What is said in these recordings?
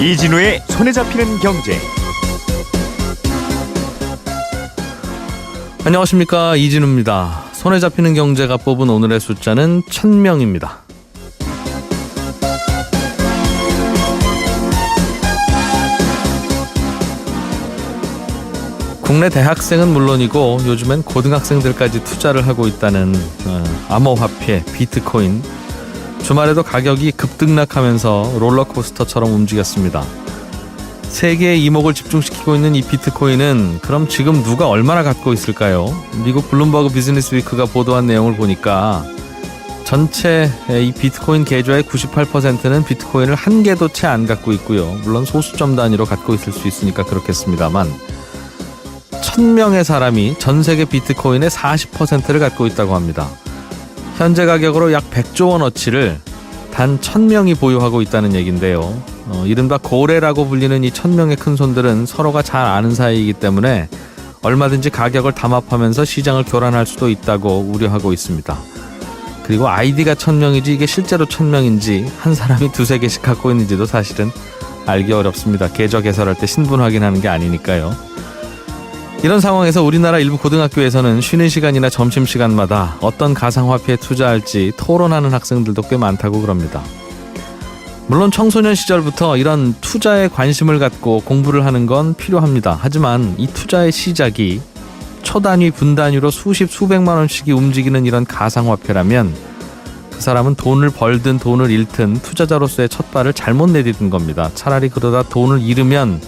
이진우의 손에 잡히는 경제. 안녕하십니까, 이진우입니다. 손에 잡히는 경제가 뽑은 오늘의 숫자는 1000명입니다. 국내 대학생은 물론이고 요즘엔 고등학생들까지 투자를 하고 있다는 암호화폐 비트코인. 주말에도 가격이 급등락하면서 롤러코스터처럼 움직였습니다. 세계의 이목을 집중시키고 있는 이 비트코인은 그럼 지금 누가 얼마나 갖고 있을까요? 미국 블룸버그 비즈니스 위크가 보도한 내용을 보니까 전체 이 비트코인 계좌의 98%는 비트코인을 한 개도 채 안 갖고 있고요. 물론 소수점 단위로 갖고 있을 수 있으니까 그렇겠습니다만 1000명의 사람이 전 세계 비트코인의 40%를 갖고 있다고 합니다. 현재 가격으로 약 100조 원어치를 단 1000명이 보유하고 있다는 얘기인데요. 이른바 고래라고 불리는 이 1000명의 큰손들은 서로가 잘 아는 사이이기 때문에 얼마든지 가격을 담합하면서 시장을 교란할 수도 있다고 우려하고 있습니다. 그리고 아이디가 1000명이지 이게 실제로 1000명인지 한 사람이 두세 개씩 갖고 있는지도 사실은 알기 어렵습니다. 계좌 개설할 때 신분 확인하는 게 아니니까요. 이런 상황에서 우리나라 일부 고등학교에서는 쉬는 시간이나 점심시간마다 어떤 가상화폐에 투자할지 토론하는 학생들도 꽤 많다고 그럽니다. 물론 청소년 시절부터 이런 투자에 관심을 갖고 공부를 하는 건 필요합니다. 하지만 이 투자의 시작이 초단위, 분단위로 수십, 수백만 원씩이 움직이는 이런 가상화폐라면 그 사람은 돈을 벌든 돈을 잃든 투자자로서의 첫 발을 잘못 내디딘 겁니다. 차라리 그러다 돈을 잃으면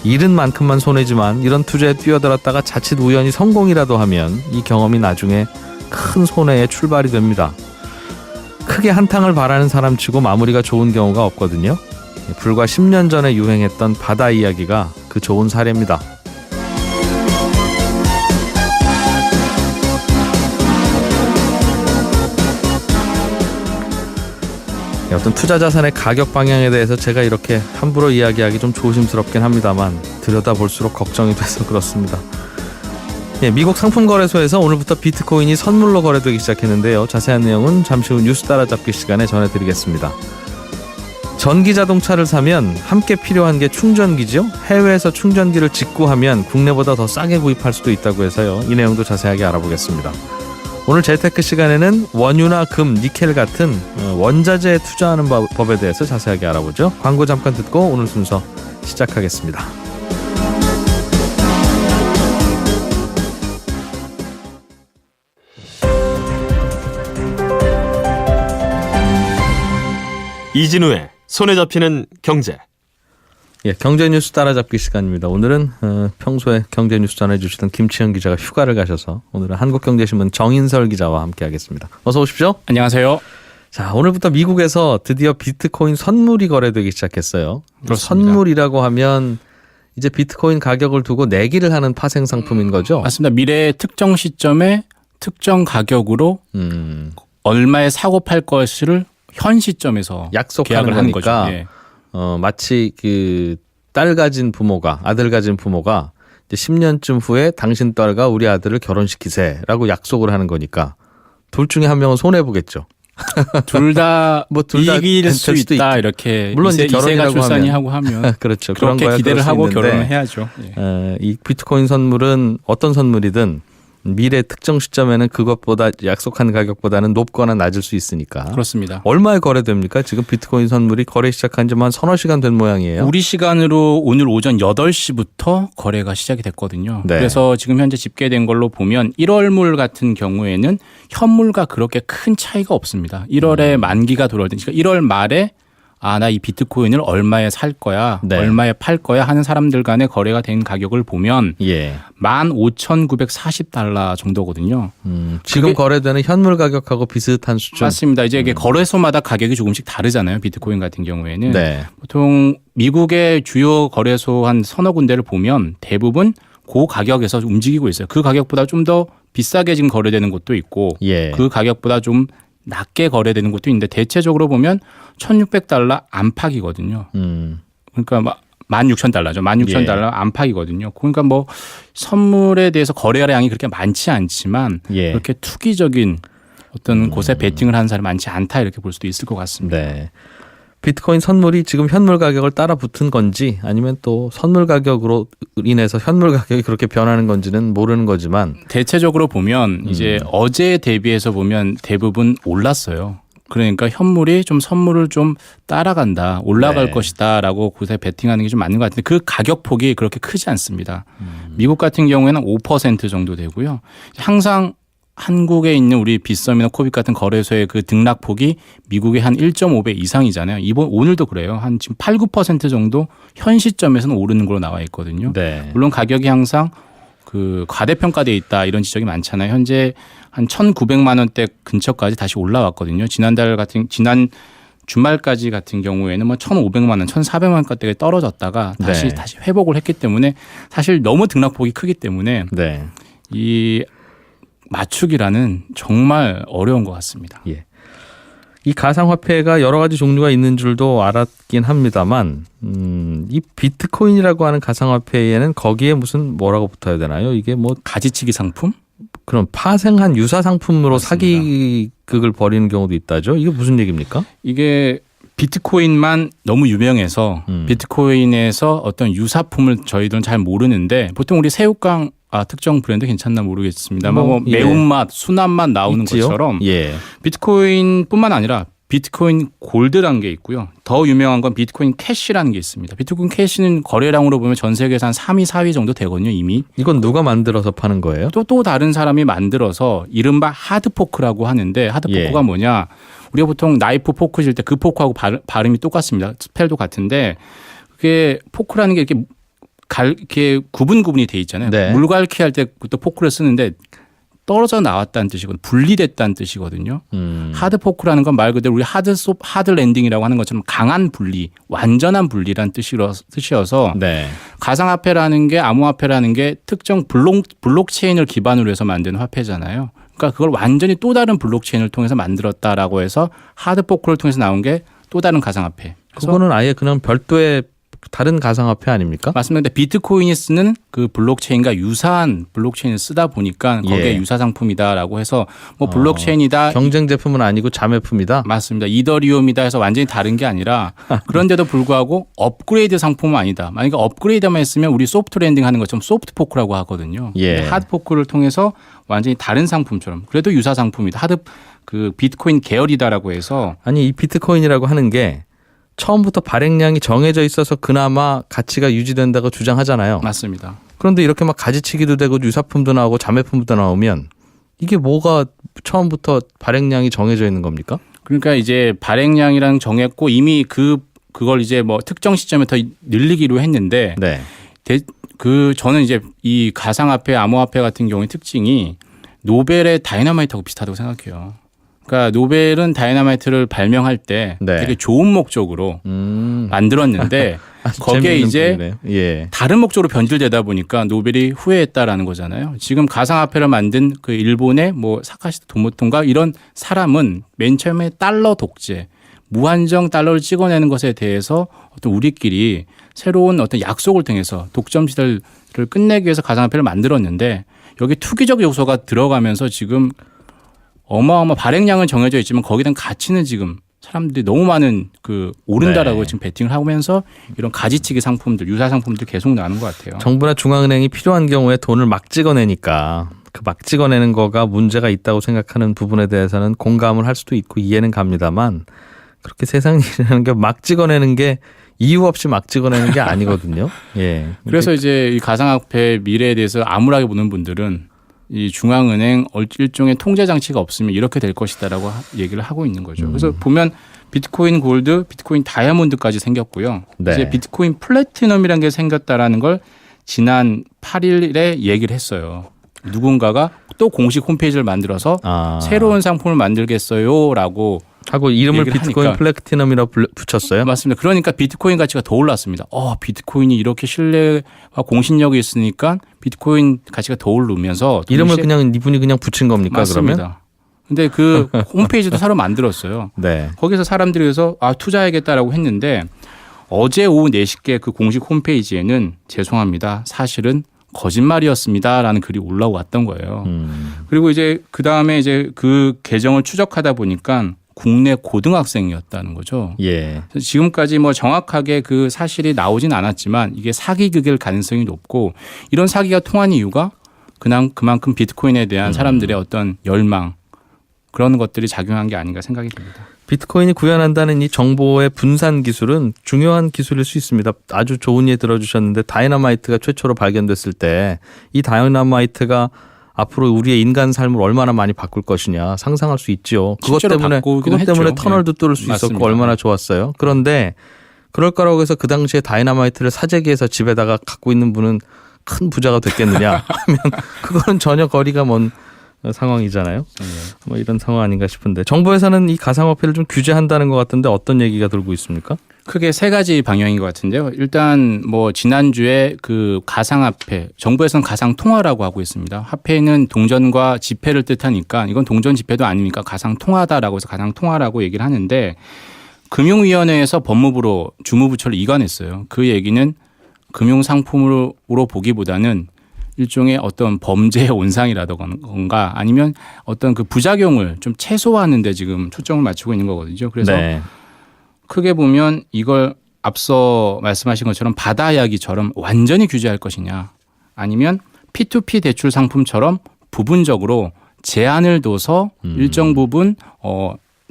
잃은 만큼만 손해지만 이런 투자에 뛰어들었다가 자칫 우연히 성공이라도 하면 이 경험이 나중에 큰 손해의 출발이 됩니다. 크게 한탕을 바라는 사람치고 마무리가 좋은 경우가 없거든요. 불과 10년 전에 유행했던 바다 이야기가 그 좋은 사례입니다. 어떤 투자 자산의 가격 방향에 대해서 제가 이렇게 함부로 이야기하기 좀 조심스럽긴 합니다만 들여다볼수록 걱정이 돼서 그렇습니다. 미국 상품거래소에서 오늘부터 비트코인이 선물로 거래되기 시작했는데요. 자세한 내용은 잠시 후 뉴스 따라잡기 시간에 전해드리겠습니다. 전기자동차를 사면 함께 필요한 게 충전기죠. 해외에서 충전기를 직구하면 국내보다 더 싸게 구입할 수도 있다고 해서요. 이 내용도 자세하게 알아보겠습니다. 오늘 재테크 시간에는 원유나 금, 니켈 같은 원자재에 투자하는 법에 대해서 자세하게 알아보죠. 광고 잠깐 듣고 오늘 순서 시작하겠습니다. 이진우의 손에 잡히는 경제. 경제 뉴스 따라잡기 시간입니다. 오늘은 평소에 경제 뉴스 전해주시던 김치현 기자가 휴가를 가셔서 오늘은 한국경제신문 정인설 기자와 함께하겠습니다. 어서 오십시오. 안녕하세요. 자, 오늘부터 미국에서 드디어 비트코인 선물이 거래되기 시작했어요. 그렇습니다. 선물이라고 하면 이제 비트코인 가격을 두고 내기를 하는 파생 상품인 거죠? 맞습니다. 미래의 특정 시점에 특정 가격으로 얼마에 사고 팔 것을 현 시점에서 약속하는 계약을 하는 거죠. 거니까. 마치 그 딸 가진 부모가 아들 가진 부모가 이제 10년쯤 후에 당신 딸과 우리 아들을 결혼시키세라고 약속을 하는 거니까 둘 중에 한 명은 손해 보겠죠. 둘 다 이길 수 수도 있다 있죠. 이렇게 물론 이제 이세가 결혼이라고 출산이 하면. 하고 하면 그렇죠. 그렇게 그런 기대를 하고 있는데, 결혼을 해야죠. 이 비트코인 선물은 어떤 선물이든 미래 특정 시점에는 그것보다 약속한 가격보다는 높거나 낮을 수 있으니까. 그렇습니다. 얼마에 거래됩니까? 지금 비트코인 선물이 거래 시작한 지 한 서너 시간 된 모양이에요. 우리 시간으로 오늘 오전 8시부터 거래가 시작이 됐거든요. 네. 그래서 지금 현재 집계된 걸로 보면 1월물 같은 경우에는 현물과 그렇게 큰 차이가 없습니다. 1월에 만기가 돌아올 때니까 1월 말에 나 이 비트코인을 얼마에 살 거야, 네. 얼마에 팔 거야 하는 사람들 간의 거래가 된 가격을 보면 15,940달러 정도거든요. 지금 거래되는 현물 가격하고 비슷한 수준. 맞습니다. 이제 이게 거래소마다 가격이 조금씩 다르잖아요. 비트코인 같은 경우에는. 네. 보통 미국의 주요 거래소 한 서너 군데를 보면 대부분 그 가격에서 움직이고 있어요. 그 가격보다 좀 더 비싸게 지금 거래되는 곳도 있고 그 가격보다 좀 낮게 거래되는 곳도 있는데 대체적으로 보면 $1,600 안팎이거든요. 그러니까 막 $16,000죠. $16,000 안팎이거든요. 그러니까 뭐 선물에 대해서 거래량이 그렇게 많지 않지만 그렇게 투기적인 어떤 곳에 베팅을 하는 사람이 많지 않다 이렇게 볼 수도 있을 것 같습니다. 네. 비트코인 선물이 지금 현물 가격을 따라 붙은 건지 아니면 또 선물 가격으로 인해서 현물 가격이 그렇게 변하는 건지는 모르는 거지만 대체적으로 보면 이제 어제 대비해서 보면 대부분 올랐어요. 그러니까 현물이 좀 선물을 좀 따라간다, 올라갈 것이다라고 곳에 베팅하는 게 좀 맞는 것 같은데 그 가격 폭이 그렇게 크지 않습니다. 미국 같은 경우에는 5% 정도 되고요. 항상 한국에 있는 우리 빗썸이나 코빅 같은 거래소의 그 등락폭이 미국의 한 1.5배 이상이잖아요. 오늘도 그래요. 한 지금 8, 9% 정도 현 시점에서는 오르는 걸로 나와 있거든요. 네. 물론 가격이 항상 그 과대평가돼 있다 이런 지적이 많잖아요. 현재 한 1,900만 원대 근처까지 다시 올라왔거든요. 지난 주말까지 같은 경우에는 뭐 1,500만 원, 1,400만 원대까지 떨어졌다가 다시 회복을 했기 때문에 사실 너무 등락폭이 크기 때문에 이 맞추기라는 정말 어려운 것 같습니다. 예. 이 가상화폐가 여러 가지 종류가 있는 줄도 알았긴 합니다만 이 비트코인이라고 하는 가상화폐에는 거기에 무슨 뭐라고 붙어야 되나요? 이게 뭐 가지치기 상품? 그럼 파생한 유사 상품으로 맞습니다. 사기극을 벌이는 경우도 있다죠. 이게 무슨 얘기입니까? 이게 비트코인만 너무 유명해서 비트코인에서 어떤 유사품을 저희들은 잘 모르는데 보통 우리 새우깡 특정 브랜드 괜찮나 모르겠습니다. 뭐 매운맛, 순한 맛 나오는 있지요? 것처럼 비트코인뿐만 아니라 비트코인 골드라는 게 있고요. 더 유명한 건 비트코인 캐시라는 게 있습니다. 비트코인 캐시는 거래량으로 보면 전 세계에서 한 3위, 4위 정도 되거든요. 이미. 이건 누가 만들어서 파는 거예요? 또 다른 사람이 만들어서 이른바 하드포크라고 하는데 하드포크가 뭐냐. 우리가 보통 나이프 포크 질 때 그 포크하고 발음이 똑같습니다. 스펠도 같은데 그게 포크라는 게 이렇게 구분이 돼 있잖아요. 물갈퀴 할 때 또 포크를 쓰는데 떨어져 나왔다는 뜻이거든요. 분리됐다는 뜻이거든요. 하드포크라는 건 말 그대로 우리 하드 랜딩이라고 하는 것처럼 강한 분리, 완전한 분리란 뜻이어서 가상화폐라는 게 암호화폐라는 게 특정 블록체인을 기반으로 해서 만든 화폐잖아요. 그러니까 그걸 완전히 또 다른 블록체인을 통해서 만들었다라고 해서 하드포크를 통해서 나온 게 또 다른 가상화폐. 그거는 아예 그냥 별도의 다른 가상화폐 아닙니까? 맞습니다. 근데 비트코인이 쓰는 그 블록체인과 유사한 블록체인을 쓰다 보니까 거기에 유사 상품이다라고 해서 뭐 블록체인이다. 경쟁 제품은 아니고 자매품이다. 맞습니다. 이더리움이다 해서 완전히 다른 게 아니라 그런데도 불구하고 업그레이드 상품은 아니다. 만약에 업그레이드만 했으면 우리 소프트 랜딩 하는 것처럼 소프트 포크라고 하거든요. 하드 포크를 통해서 완전히 다른 상품처럼 그래도 유사 상품이다. 그 비트코인 계열이다라고 해서 아니 이 비트코인이라고 하는 게 처음부터 발행량이 정해져 있어서 그나마 가치가 유지된다고 주장하잖아요. 맞습니다. 그런데 이렇게 막 가지치기도 되고 유사품도 나오고 자매품도 나오면 이게 뭐가 처음부터 발행량이 정해져 있는 겁니까? 그러니까 이제 발행량이랑 정했고 이미 그걸 이제 뭐 특정 시점에 더 늘리기로 했는데 저는 이제 이 가상화폐, 암호화폐 같은 경우의 특징이 노벨의 다이너마이트하고 비슷하다고 생각해요. 그러니까 노벨은 다이너마이트를 발명할 때 되게 좋은 목적으로 만들었는데 거기에 이제 다른 목적으로 변질되다 보니까 노벨이 후회했다라는 거잖아요. 지금 가상화폐를 만든 그 일본의 뭐 사카시 도모토인가 이런 사람은 맨 처음에 달러 독재, 무한정 달러를 찍어내는 것에 대해서 어떤 우리끼리 새로운 어떤 약속을 통해서 독점 시대를 끝내기 위해서 가상화폐를 만들었는데 여기 투기적 요소가 들어가면서 지금 어마어마 발행량은 정해져 있지만 거기에 대한 가치는 지금 사람들이 너무 많은 오른다라고 지금 베팅을 하면서 이런 가지치기 상품들, 유사 상품들 계속 나오는 것 같아요. 정부나 중앙은행이 필요한 경우에 돈을 막 찍어내니까 그 막 찍어내는 거가 문제가 있다고 생각하는 부분에 대해서는 공감을 할 수도 있고 이해는 갑니다만 그렇게 세상 일이라는 게 막 찍어내는 게 이유 없이 막 찍어내는 게 아니거든요. 그래서 이제 이 가상화폐 미래에 대해서 암울하게 보는 분들은 이 중앙은행 일종의 통제 장치가 없으면 이렇게 될 것이다라고 얘기를 하고 있는 거죠. 그래서 보면 비트코인 골드, 비트코인 다이아몬드까지 생겼고요. 이제 비트코인 플래티넘이라는 게 생겼다라는 걸 지난 8일에 얘기를 했어요. 누군가가 또 공식 홈페이지를 만들어서 새로운 상품을 만들겠어요라고 하고 이름을 비트코인 플래티넘이라고 붙였어요? 맞습니다. 그러니까 비트코인 가치가 더 올랐습니다. 비트코인이 이렇게 신뢰와 공신력이 있으니까 비트코인 가치가 더 오르면서 이름을 그냥 이분이 그냥 붙인 겁니까? 맞습니다. 그러면? 근데 그 홈페이지도 새로 만들었어요. 거기서 사람들이 그래서 투자해야겠다라고 했는데 어제 오후 4시께 그 공식 홈페이지에는 죄송합니다. 사실은 거짓말이었습니다라는 글이 올라왔던 거예요. 그리고 이제 그 다음에 이제 그 계정을 추적하다 보니까 국내 고등학생이었다는 거죠. 예. 지금까지 뭐 정확하게 그 사실이 나오진 않았지만 이게 사기극일 가능성이 높고 이런 사기가 통한 이유가 그냥 그만큼 비트코인에 대한 사람들의 어떤 열망 그런 것들이 작용한 게 아닌가 생각이 듭니다. 비트코인이 구현한다는 이 정보의 분산 기술은 중요한 기술일 수 있습니다. 아주 좋은 예 들어주셨는데 다이너마이트가 최초로 발견됐을 때 이 다이너마이트가 앞으로 우리의 인간 삶을 얼마나 많이 바꿀 것이냐 상상할 수 있죠. 그것 때문에 터널도 뚫을 수 맞습니다. 있었고 얼마나 좋았어요. 그런데 그럴 거라고 해서 그 당시에 다이너마이트를 사재기해서 집에다가 갖고 있는 분은 큰 부자가 됐겠느냐 하면 그거는 전혀 거리가 먼 상황이잖아요. 뭐 이런 상황 아닌가 싶은데 정부에서는 이 가상화폐를 좀 규제한다는 것 같은데 어떤 얘기가 돌고 있습니까? 크게 세 가지 방향인 것 같은데요. 일단 뭐 지난주에 그 가상화폐, 정부에서는 가상통화라고 하고 있습니다. 화폐는 동전과 지폐를 뜻하니까 이건 동전 지폐도 아니니까 가상통화다라고 해서 가상통화라고 얘기를 하는데 금융위원회에서 법무부로 주무부처를 이관했어요. 그 얘기는 금융상품으로 보기보다는 일종의 어떤 범죄의 온상이라던가 아니면 어떤 그 부작용을 좀 최소화하는 데 지금 초점을 맞추고 있는 거거든요. 그래서 네. 크게 보면 이걸 앞서 말씀하신 것처럼 바다 이야기처럼 완전히 규제할 것이냐 아니면 P2P 대출 상품처럼 부분적으로 제한을 둬서 일정 부분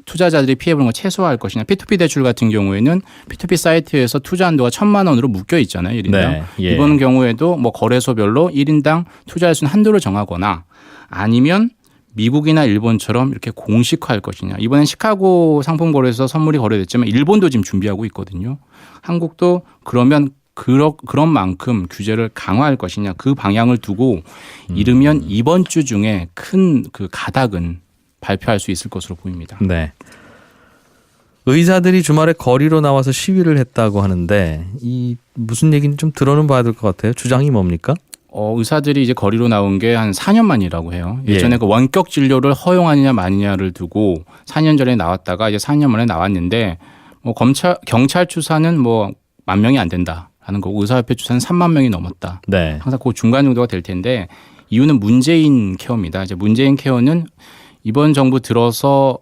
투자자들이 피해보는 걸 최소화할 것이냐. P2P 대출 같은 경우에는 P2P 사이트에서 투자 한도가 1,000만 원으로 묶여 있잖아요. 1인당. 네, 예. 이번 경우에도 뭐 거래소별로 1인당 투자할 수 있는 한도를 정하거나 아니면 미국이나 일본처럼 이렇게 공식화할 것이냐. 이번엔 시카고 상품거래소 선물이 거래됐지만 일본도 지금 준비하고 있거든요. 한국도 그러면 그런 만큼 규제를 강화할 것이냐. 그 방향을 두고 이르면 이번 주 중에 큰 그 가닥은 발표할 수 있을 것으로 보입니다. 네. 의사들이 주말에 거리로 나와서 시위를 했다고 하는데 이 무슨 얘기인지 좀 들어는 봐야 될 것 같아요. 주장이 뭡니까? 의사들이 이제 거리로 나온 게 한 4년 만이라고 해요. 예전에 예. 그 원격 진료를 허용하느냐 마느냐를 두고 4년 전에 나왔다가 이제 4년 만에 나왔는데 뭐 경찰 추사는 뭐 10,000명이 안 된다라는 거고 의사협회 추사는 3만 명이 넘었다. 네. 항상 그 중간 정도가 될 텐데 이유는 문재인 케어입니다. 이제 문재인 케어는 이번 정부 들어서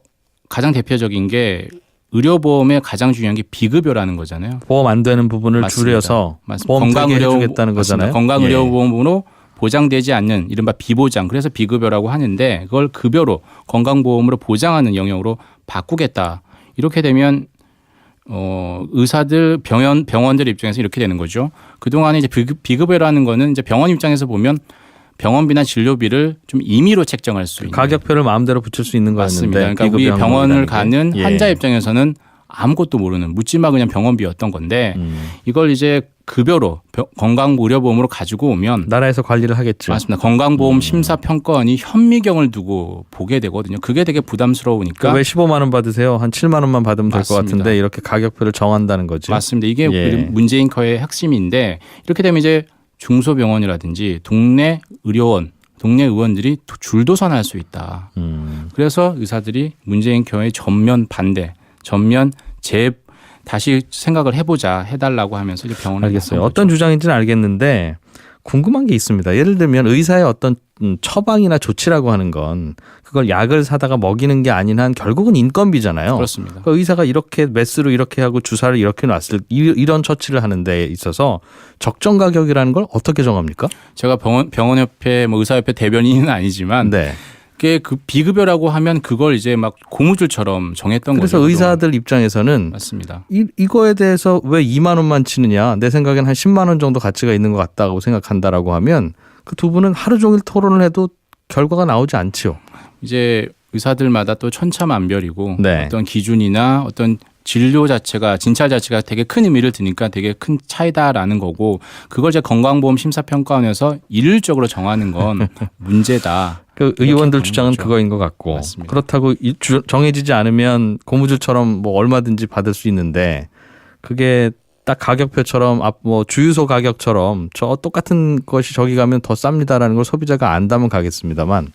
가장 대표적인 게 의료보험의 가장 중요한 게 비급여라는 거잖아요. 보험 안 되는 부분을 맞습니다. 줄여서 맞습니다. 보험 되게 해주겠다는 거잖아요. 건강의료보험으로 보장되지 않는 이른바 비보장. 그래서 비급여라고 하는데 그걸 급여로 건강보험으로 보장하는 영역으로 바꾸겠다. 이렇게 되면 의사들 병원들 입장에서 이렇게 되는 거죠. 그동안에 이제 비급여라는 거는 이제 병원 입장에서 보면 병원비나 진료비를 좀 임의로 책정할 수 있는 가격표를 마음대로 붙일 수 있는 맞습니다. 거였는데 그러니까 우리 병원을 가는 예. 환자 입장에서는 아무것도 모르는 묻지마 그냥 병원비였던 건데 이걸 이제 급여로 건강의료보험으로 가지고 오면 나라에서 관리를 하겠죠. 맞습니다. 건강보험 심사평가원이 현미경을 두고 보게 되거든요. 그게 되게 부담스러우니까 왜 15만 원 받으세요? 한 7만 원만 받으면 될 것 맞습니다. 같은데 이렇게 가격표를 정한다는 거죠. 맞습니다. 이게 예. 문재인 커의 핵심인데 이렇게 되면 이제 중소병원이라든지 동네 의료원, 동네 의원들이 줄도선할 수 있다. 그래서 의사들이 문재인 케어의 전면 반대, 전면 다시 생각을 해보자 해달라고 하면서 이제 병원을 알겠어요. 어떤 주장인지는 알겠는데 궁금한 게 있습니다. 예를 들면 의사의 어떤 처방이나 조치라고 하는 건 그걸 약을 사다가 먹이는 게 아닌 한 결국은 인건비잖아요. 그렇습니다. 그러니까 의사가 이렇게 메스로 이렇게 하고 주사를 이렇게 놨을 이런 처치를 하는 데 있어서 적정 가격이라는 걸 어떻게 정합니까? 제가 병원협회, 의사협회 대변인은 아니지만 네. 그게 그 비급여라고 하면 그걸 이제 막 고무줄처럼 정했던 그래서 거죠. 의사들 입장에서는 맞습니다. 이거에 대해서 왜 2만 원만 치느냐? 내 생각엔 한 10만 원 정도 가치가 있는 것 같다고 생각한다라고 하면 그 두 분은 하루 종일 토론을 해도 결과가 나오지 않지요. 이제 의사들마다 또 천차만별이고 네. 어떤 기준이나 어떤 진료 자체가 진찰 자체가 되게 큰 의미를 두니까 되게 큰 차이다라는 거고 그걸 이제 건강보험 심사평가원에서 일률적으로 정하는 건 문제다. 그 의원들 보는 주장은 거죠. 그거인 것 같고 맞습니다. 그렇다고 정해지지 않으면 고무줄처럼 뭐 얼마든지 받을 수 있는데 그게 딱 가격표처럼 뭐 주유소 가격처럼 저 똑같은 것이 저기 가면 더 쌉니다라는 걸 소비자가 안다면 가겠습니다만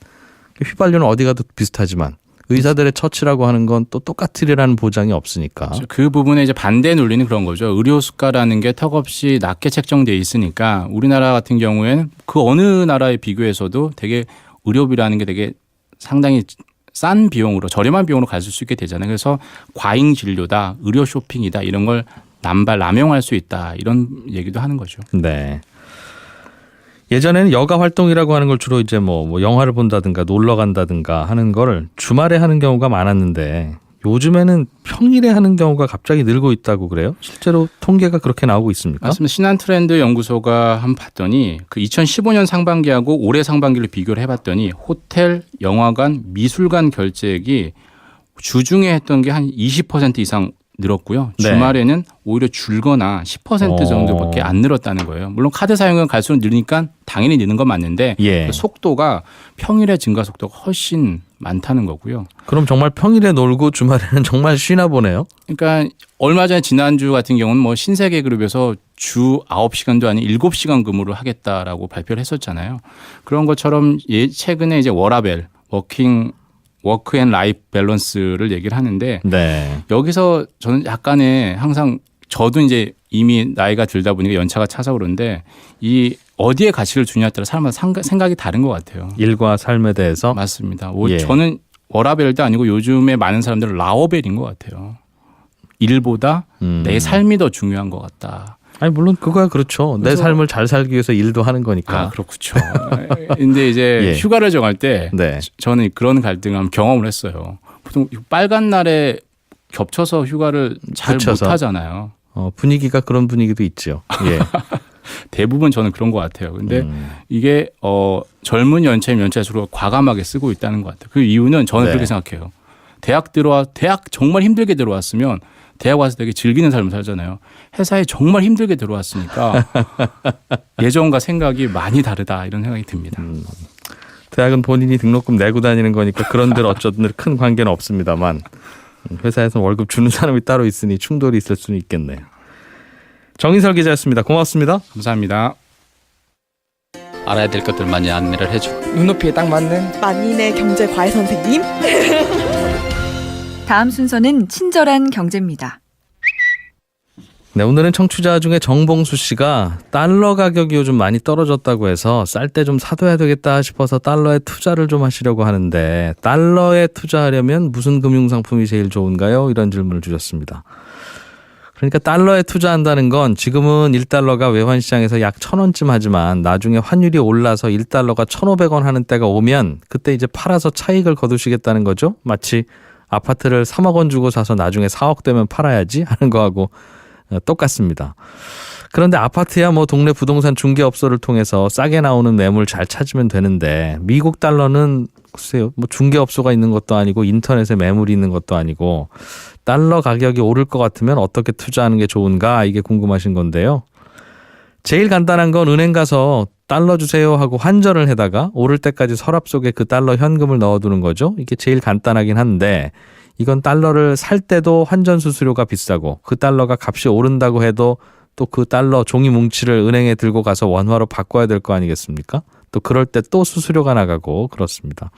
휘발유는 어디 가도 비슷하지만 의사들의 처치라고 하는 건 또 똑같으리라는 보장이 없으니까. 그 부분에 이제 반대 논리는 그런 거죠. 의료 수가라는 게 턱없이 낮게 책정돼 있으니까 우리나라 같은 경우에는 그 어느 나라에 비교해서도 되게 의료비라는 게 되게 상당히 싼 비용으로 저렴한 비용으로 갈 수 있게 되잖아요. 그래서 과잉 진료다, 의료 쇼핑이다 이런 걸 남용할 수 있다 이런 얘기도 하는 거죠. 네. 예전에는 여가 활동이라고 하는 걸 주로 이제 뭐 영화를 본다든가 놀러 간다든가 하는 걸 주말에 하는 경우가 많았는데 요즘에는 평일에 하는 경우가 갑자기 늘고 있다고 그래요? 실제로 통계가 그렇게 나오고 있습니까? 맞습니다. 신한트렌드 연구소가 한번 봤더니 그 2015년 상반기하고 올해 상반기를 비교를 해봤더니 호텔, 영화관, 미술관 결제액이 주중에 했던 게 한 20% 이상 늘었고요. 네. 주말에는 오히려 줄거나 10% 정도밖에 안 늘었다는 거예요. 물론 카드 사용은 갈수록 늘으니까 당연히 느는 건 맞는데 예. 그 속도가 평일의 증가 속도가 훨씬 많다는 거고요. 그럼 정말 평일에 놀고 주말에는 정말 쉬나 보네요. 그러니까 얼마 전에 지난주 같은 경우는 뭐 신세계그룹에서 주 9시간도 아닌 7시간 근무를 하겠다라고 발표를 했었잖아요. 그런 것처럼 최근에 이제 워라벨, 워크 앤 라이프 밸런스를 얘기를 하는데 네. 여기서 저는 약간의 항상 저도 이제 이미 나이가 들다 보니까 연차가 차서 그런데 이 어디에 가치를 주냐에 따라 사람마다 생각이 다른 것 같아요. 일과 삶에 대해서. 맞습니다. 예. 저는 워라벨도 아니고 요즘에 많은 사람들은 라워벨인 것 같아요. 일보다 내 삶이 더 중요한 것 같다. 아니 물론 그거야 그렇죠. 내 삶을 잘 살기 위해서 일도 하는 거니까. 아, 그렇죠. 근데 이제 예. 휴가를 정할 때 네. 저는 그런 갈등을 한번 경험을 했어요. 보통 빨간 날에 겹쳐서 휴가를 잘 붙여서. 못 하잖아요. 분위기가 그런 분위기도 있죠. 예. 대부분 저는 그런 것 같아요. 근데 이게 젊은 연차이면 연차일수록 과감하게 쓰고 있다는 것 같아요. 그 이유는 저는 네. 그렇게 생각해요. 대학 정말 힘들게 들어왔으면 대학 와서 되게 즐기는 삶을 살잖아요. 회사에 정말 힘들게 들어왔으니까 예전과 생각이 많이 다르다 이런 생각이 듭니다. 대학은 본인이 등록금 내고 다니는 거니까 그런들 어쩌든 큰 관계는 없습니다만 회사에서 월급 주는 사람이 따로 있으니 충돌이 있을 수는 있겠네요. 정인설 기자였습니다. 고맙습니다. 감사합니다. 알아야 될 것들 많이 안내를 해주고 눈높이에 딱 맞는 만인의 경제 과외 선생님. 다음 순서는 친절한 경제입니다. 네, 오늘은 청취자 중에 정봉수 씨가 달러 가격이 요즘 많이 떨어졌다고 해서 쌀 때 좀 사둬야 되겠다 싶어서 달러에 투자를 좀 하시려고 하는데 달러에 투자하려면 무슨 금융상품이 제일 좋은가요? 이런 질문을 주셨습니다. 그러니까 달러에 투자한다는 건 지금은 1달러가 외환시장에서 약 1,000원쯤 하지만 나중에 환율이 올라서 1달러가 1,500원 하는 때가 오면 그때 이제 팔아서 차익을 거두시겠다는 거죠. 마치 아파트를 3억 원 주고 사서 나중에 4억 되면 팔아야지 하는 거하고 똑같습니다. 그런데 아파트야 뭐 동네 부동산 중개업소를 통해서 싸게 나오는 매물 잘 찾으면 되는데 미국 달러는 글쎄요 뭐 중개업소가 있는 것도 아니고 인터넷에 매물이 있는 것도 아니고 달러 가격이 오를 것 같으면 어떻게 투자하는 게 좋은가 이게 궁금하신 건데요. 제일 간단한 건 은행 가서 달러 주세요 하고 환전을 해다가 오를 때까지 서랍 속에 그 달러 현금을 넣어두는 거죠. 이게 제일 간단하긴 한데 이건 달러를 살 때도 환전 수수료가 비싸고 그 달러가 값이 오른다고 해도 또 그 달러 종이 뭉치를 은행에 들고 가서 원화로 바꿔야 될 거 아니겠습니까? 또 그럴 때 또 수수료가 나가고 그렇습니다.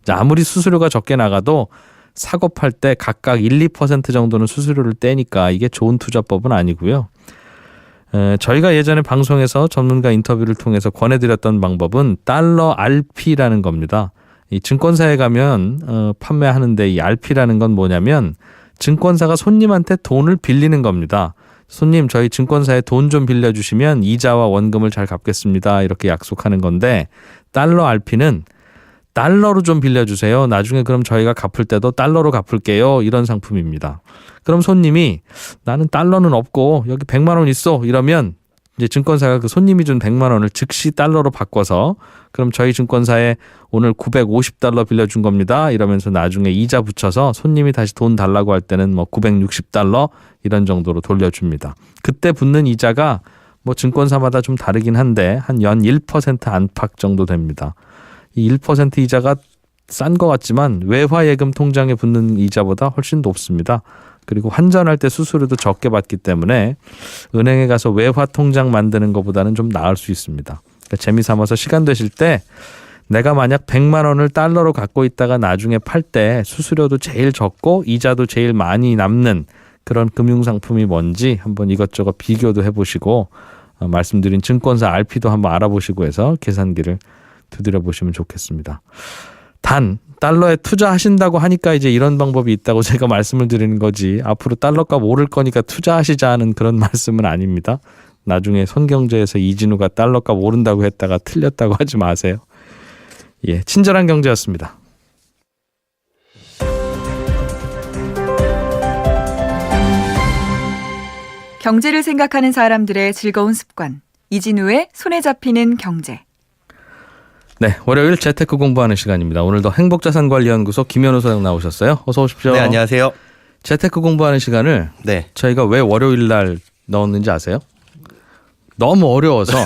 아무리 수수료가 적게 나가도 사고 팔 때 각각 1, 2% 정도는 수수료를 떼니까 이게 좋은 투자법은 아니고요. 저희가 예전에 방송에서 전문가 인터뷰를 통해서 권해드렸던 방법은 달러 RP라는 겁니다. 이 증권사에 가면 판매하는데 이 RP라는 건 뭐냐면 증권사가 손님한테 돈을 빌리는 겁니다. 손님 저희 증권사에 돈 좀 빌려주시면 이자와 원금을 잘 갚겠습니다. 이렇게 약속하는 건데 달러 RP는 달러로 좀 빌려주세요. 나중에 그럼 저희가 갚을 때도 달러로 갚을게요. 이런 상품입니다. 그럼 손님이 나는 달러는 없고 여기 100만 원 있어. 이러면 이제 증권사가 그 손님이 준 100만 원을 즉시 달러로 바꿔서 그럼 저희 증권사에 오늘 950달러 빌려준 겁니다. 이러면서 나중에 이자 붙여서 손님이 다시 돈 달라고 할 때는 뭐 960달러 이런 정도로 돌려줍니다. 그때 붙는 이자가 뭐 증권사마다 좀 다르긴 한데 한 연 1% 안팎 정도 됩니다. 이 1% 이자가 싼 것 같지만 외화예금 통장에 붙는 이자보다 훨씬 높습니다. 그리고 환전할 때 수수료도 적게 받기 때문에 은행에 가서 외화 통장 만드는 것보다는 좀 나을 수 있습니다. 그러니까 재미삼아서 시간 되실 때 내가 만약 100만 원을 달러로 갖고 있다가 나중에 팔 때 수수료도 제일 적고 이자도 제일 많이 남는 그런 금융상품이 뭔지 한번 이것저것 비교도 해보시고 말씀드린 증권사 RP도 한번 알아보시고 해서 계산기를 두드려 보시면 좋겠습니다. 단 달러에 투자하신다고 하니까 이제 이런 방법이 있다고 제가 말씀을 드리는 거지 앞으로 달러값 오를 거니까 투자하시자는 그런 말씀은 아닙니다. 나중에 손경제에서 이진우가 달러값 오른다고 했다가 틀렸다고 하지 마세요. 예, 친절한 경제였습니다. 경제를 생각하는 사람들의 즐거운 습관. 이진우의 손에 잡히는 경제. 네, 월요일 재테크 공부하는 시간입니다. 오늘도 행복자산관리연구소 김현우 소장 나오셨어요. 어서 오십시오. 네, 안녕하세요. 재테크 공부하는 시간을 네. 저희가 왜 월요일 날 넣었는지 아세요? 너무 어려워서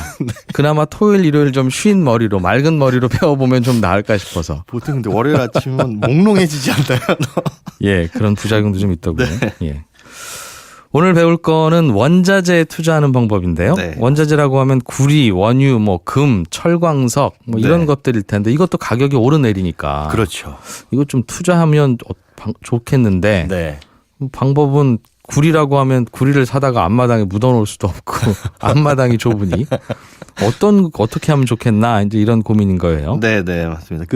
그나마 토요일, 일요일 좀 쉰 머리로 맑은 머리로 배워보면 좀 나을까 싶어서. 보통 근데 월요일 아침은 몽롱해지지 않나요? 예, 그런 부작용도 좀 있더군요. 예. 오늘 배울 거는 원자재에 투자하는 방법인데요. 네. 원자재라고 하면 구리, 원유, 뭐 금, 철광석 뭐 이런 네. 것들일 텐데 이것도 가격이 오르내리니까. 그렇죠. 이거 좀 투자하면 좋겠는데 네. 방법은 구리라고 하면 구리를 사다가 앞마당에 묻어놓을 수도 없고 앞마당이 좁으니 어떻게 하면 좋겠나 이제 이런 고민인 거예요. 네, 맞습니다.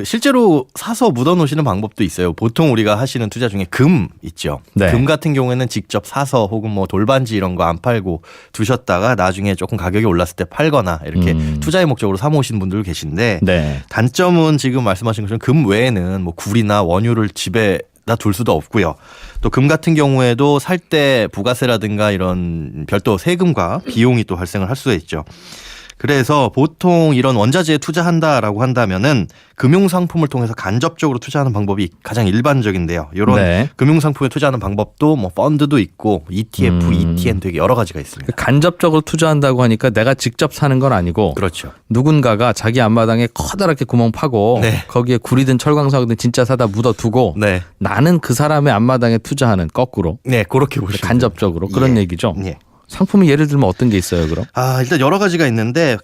실제로 사서 묻어 놓으시는 방법도 있어요. 보통 우리가 하시는 투자 중에 금 있죠. 네. 금 같은 경우에는 직접 사서 혹은 뭐 돌반지 이런 거 안 팔고 두셨다가 나중에 조금 가격이 올랐을 때 팔거나 이렇게 투자의 목적으로 사 모으시는 분들 계신데 네. 단점은 지금 말씀하신 것처럼 금 외에는 뭐 구리나 원유를 집에 다 둘 수도 없고요. 또 금 같은 경우에도 살 때 부가세라든가 이런 별도 세금과 비용이 또 발생을 할 수가 있죠. 그래서 보통 이런 원자재에 투자한다라고 한다면은 금융상품을 통해서 간접적으로 투자하는 방법이 가장 일반적인데요. 이런 네. 금융상품에 투자하는 방법도 뭐 펀드도 있고 ETF, ETN 되게 여러 가지가 있습니다. 간접적으로 투자한다고 하니까 내가 직접 사는 건 아니고 그렇죠. 누군가가 자기 앞마당에 커다랗게 구멍 파고 네. 거기에 구리든 철광석이든 진짜 사다 묻어두고 네, 나는 그 사람의 앞마당에 투자하는 거꾸로 네 그렇게 보시면 간접적으로 그런 예. 얘기죠. 예. 상품이 예를 들면 어떤 게 있어요, 그럼? 일단 여러 가지가 있는데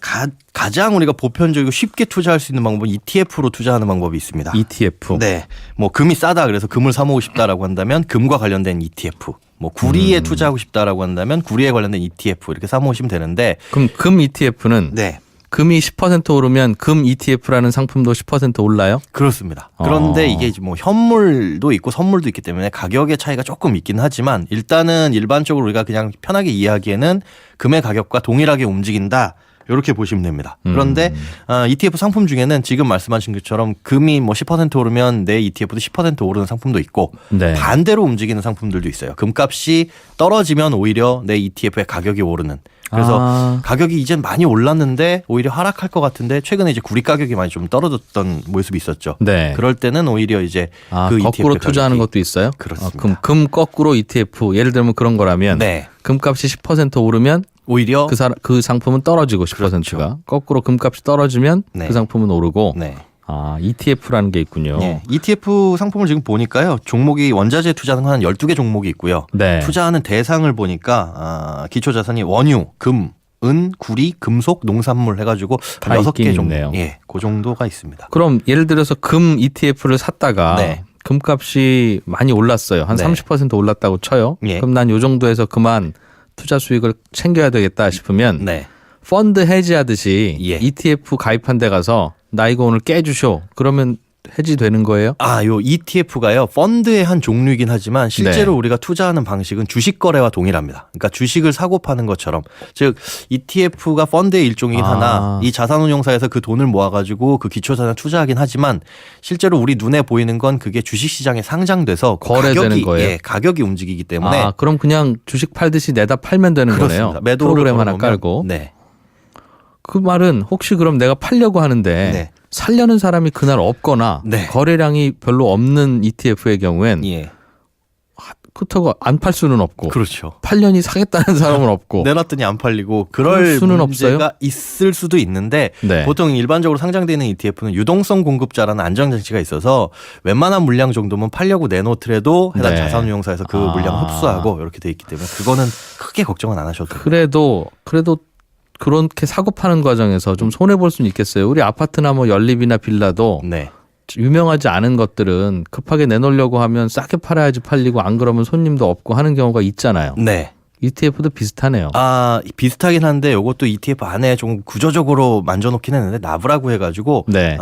가장 우리가 보편적이고 쉽게 투자할 수 있는 방법은 ETF로 투자하는 방법이 있습니다. ETF. 네. 뭐 금이 싸다 그래서 금을 사 모으고 싶다라고 한다면 금과 관련된 ETF. 뭐 구리에 투자하고 싶다라고 한다면 구리에 관련된 ETF 이렇게 사 모으시면 되는데 그럼 금 ETF는 네. 금이 10% 오르면 금 ETF라는 상품도 10% 올라요? 그렇습니다. 그런데 이게 뭐 현물도 있고 선물도 있기 때문에 가격의 차이가 조금 있긴 하지만 일단은 일반적으로 우리가 그냥 편하게 이해하기에는 금의 가격과 동일하게 움직인다. 이렇게 보시면 됩니다. 그런데 ETF 상품 중에는 지금 말씀하신 것처럼 금이 뭐 10% 오르면 내 ETF도 10% 오르는 상품도 있고 네. 반대로 움직이는 상품들도 있어요. 금값이 떨어지면 오히려 내 ETF의 가격이 오르는. 그래서 가격이 이젠 많이 올랐는데 오히려 하락할 것 같은데 최근에 이제 구리 가격이 많이 좀 떨어졌던 모습이 있었죠. 네. 그럴 때는 오히려 이제 그 거꾸로 ETF 투자하는 것도 있어요? 그렇습니다. 그럼 금 거꾸로 ETF 예를 들면 그런 거라면 네. 금값이 10% 오르면 오히려 그 상품은 떨어지고 10%가 그렇죠. 거꾸로 금값이 떨어지면 네. 그 상품은 오르고 네. ETF라는 게 있군요. 네. ETF 상품을 지금 보니까요. 종목이 원자재 투자하는 건 한 12개 종목이 있고요. 네. 투자하는 대상을 보니까 기초자산이 원유, 금, 은, 구리, 금속, 농산물 해가지고 다 6개 있긴 정도. 있네요. 예, 그 정도가 있습니다. 그럼 예를 들어서 금 ETF를 샀다가 네. 금값이 많이 올랐어요. 한 네. 30% 올랐다고 쳐요. 예. 그럼 난 요 정도에서 그만 투자 수익을 챙겨야 되겠다 싶으면 네. 펀드 해지하듯이 예. ETF 가입한 데 가서 나 이거 오늘 깨주쇼. 그러면 해지되는 거예요? 요 ETF가요. 펀드의 한 종류이긴 하지만 실제로 네. 우리가 투자하는 방식은 주식 거래와 동일합니다. 그러니까 주식을 사고 파는 것처럼 즉 ETF가 펀드의 일종이긴 하나 이 자산운용사에서 그 돈을 모아가지고 그 기초자산 투자하긴 하지만 실제로 우리 눈에 보이는 건 그게 주식시장에 상장돼서 거래되는 거예요? 예, 가격이 움직이기 때문에 그럼 그냥 주식 팔듯이 내다 팔면 되는 그렇습니다. 거네요. 매도를 프로그램 하나 걸어놓으면, 깔고. 네. 그 말은 혹시 그럼 내가 팔려고 하는데 네. 살려는 사람이 그날 없거나 네. 거래량이 별로 없는 ETF의 경우엔 예. 그렇다고 안 팔 수는 없고 그렇죠. 팔려니 사겠다는 사람은 없고 내놨더니 안 팔리고 그럴 그럴 수는 문제가 없어요? 있을 수도 있는데 네. 보통 일반적으로 상장되는 ETF는 유동성 공급자라는 안정장치가 있어서 웬만한 물량 정도면 팔려고 내놓더라도 해당 네. 자산운용사에서 그 물량을 흡수하고 이렇게 돼 있기 때문에 그거는 크게 걱정은 안 하셔도 돼요. 그래도 그렇게 사고 파는 과정에서 좀 손해 볼 수는 있겠어요. 우리 아파트나 뭐 연립이나 빌라도 네. 유명하지 않은 것들은 급하게 내놓으려고 하면 싸게 팔아야지 팔리고 안 그러면 손님도 없고 하는 경우가 있잖아요. 네. ETF도 비슷하네요. 비슷하긴 한데 이것도 ETF 안에 좀 구조적으로 만져놓긴 했는데 나브라고 해가지고 네.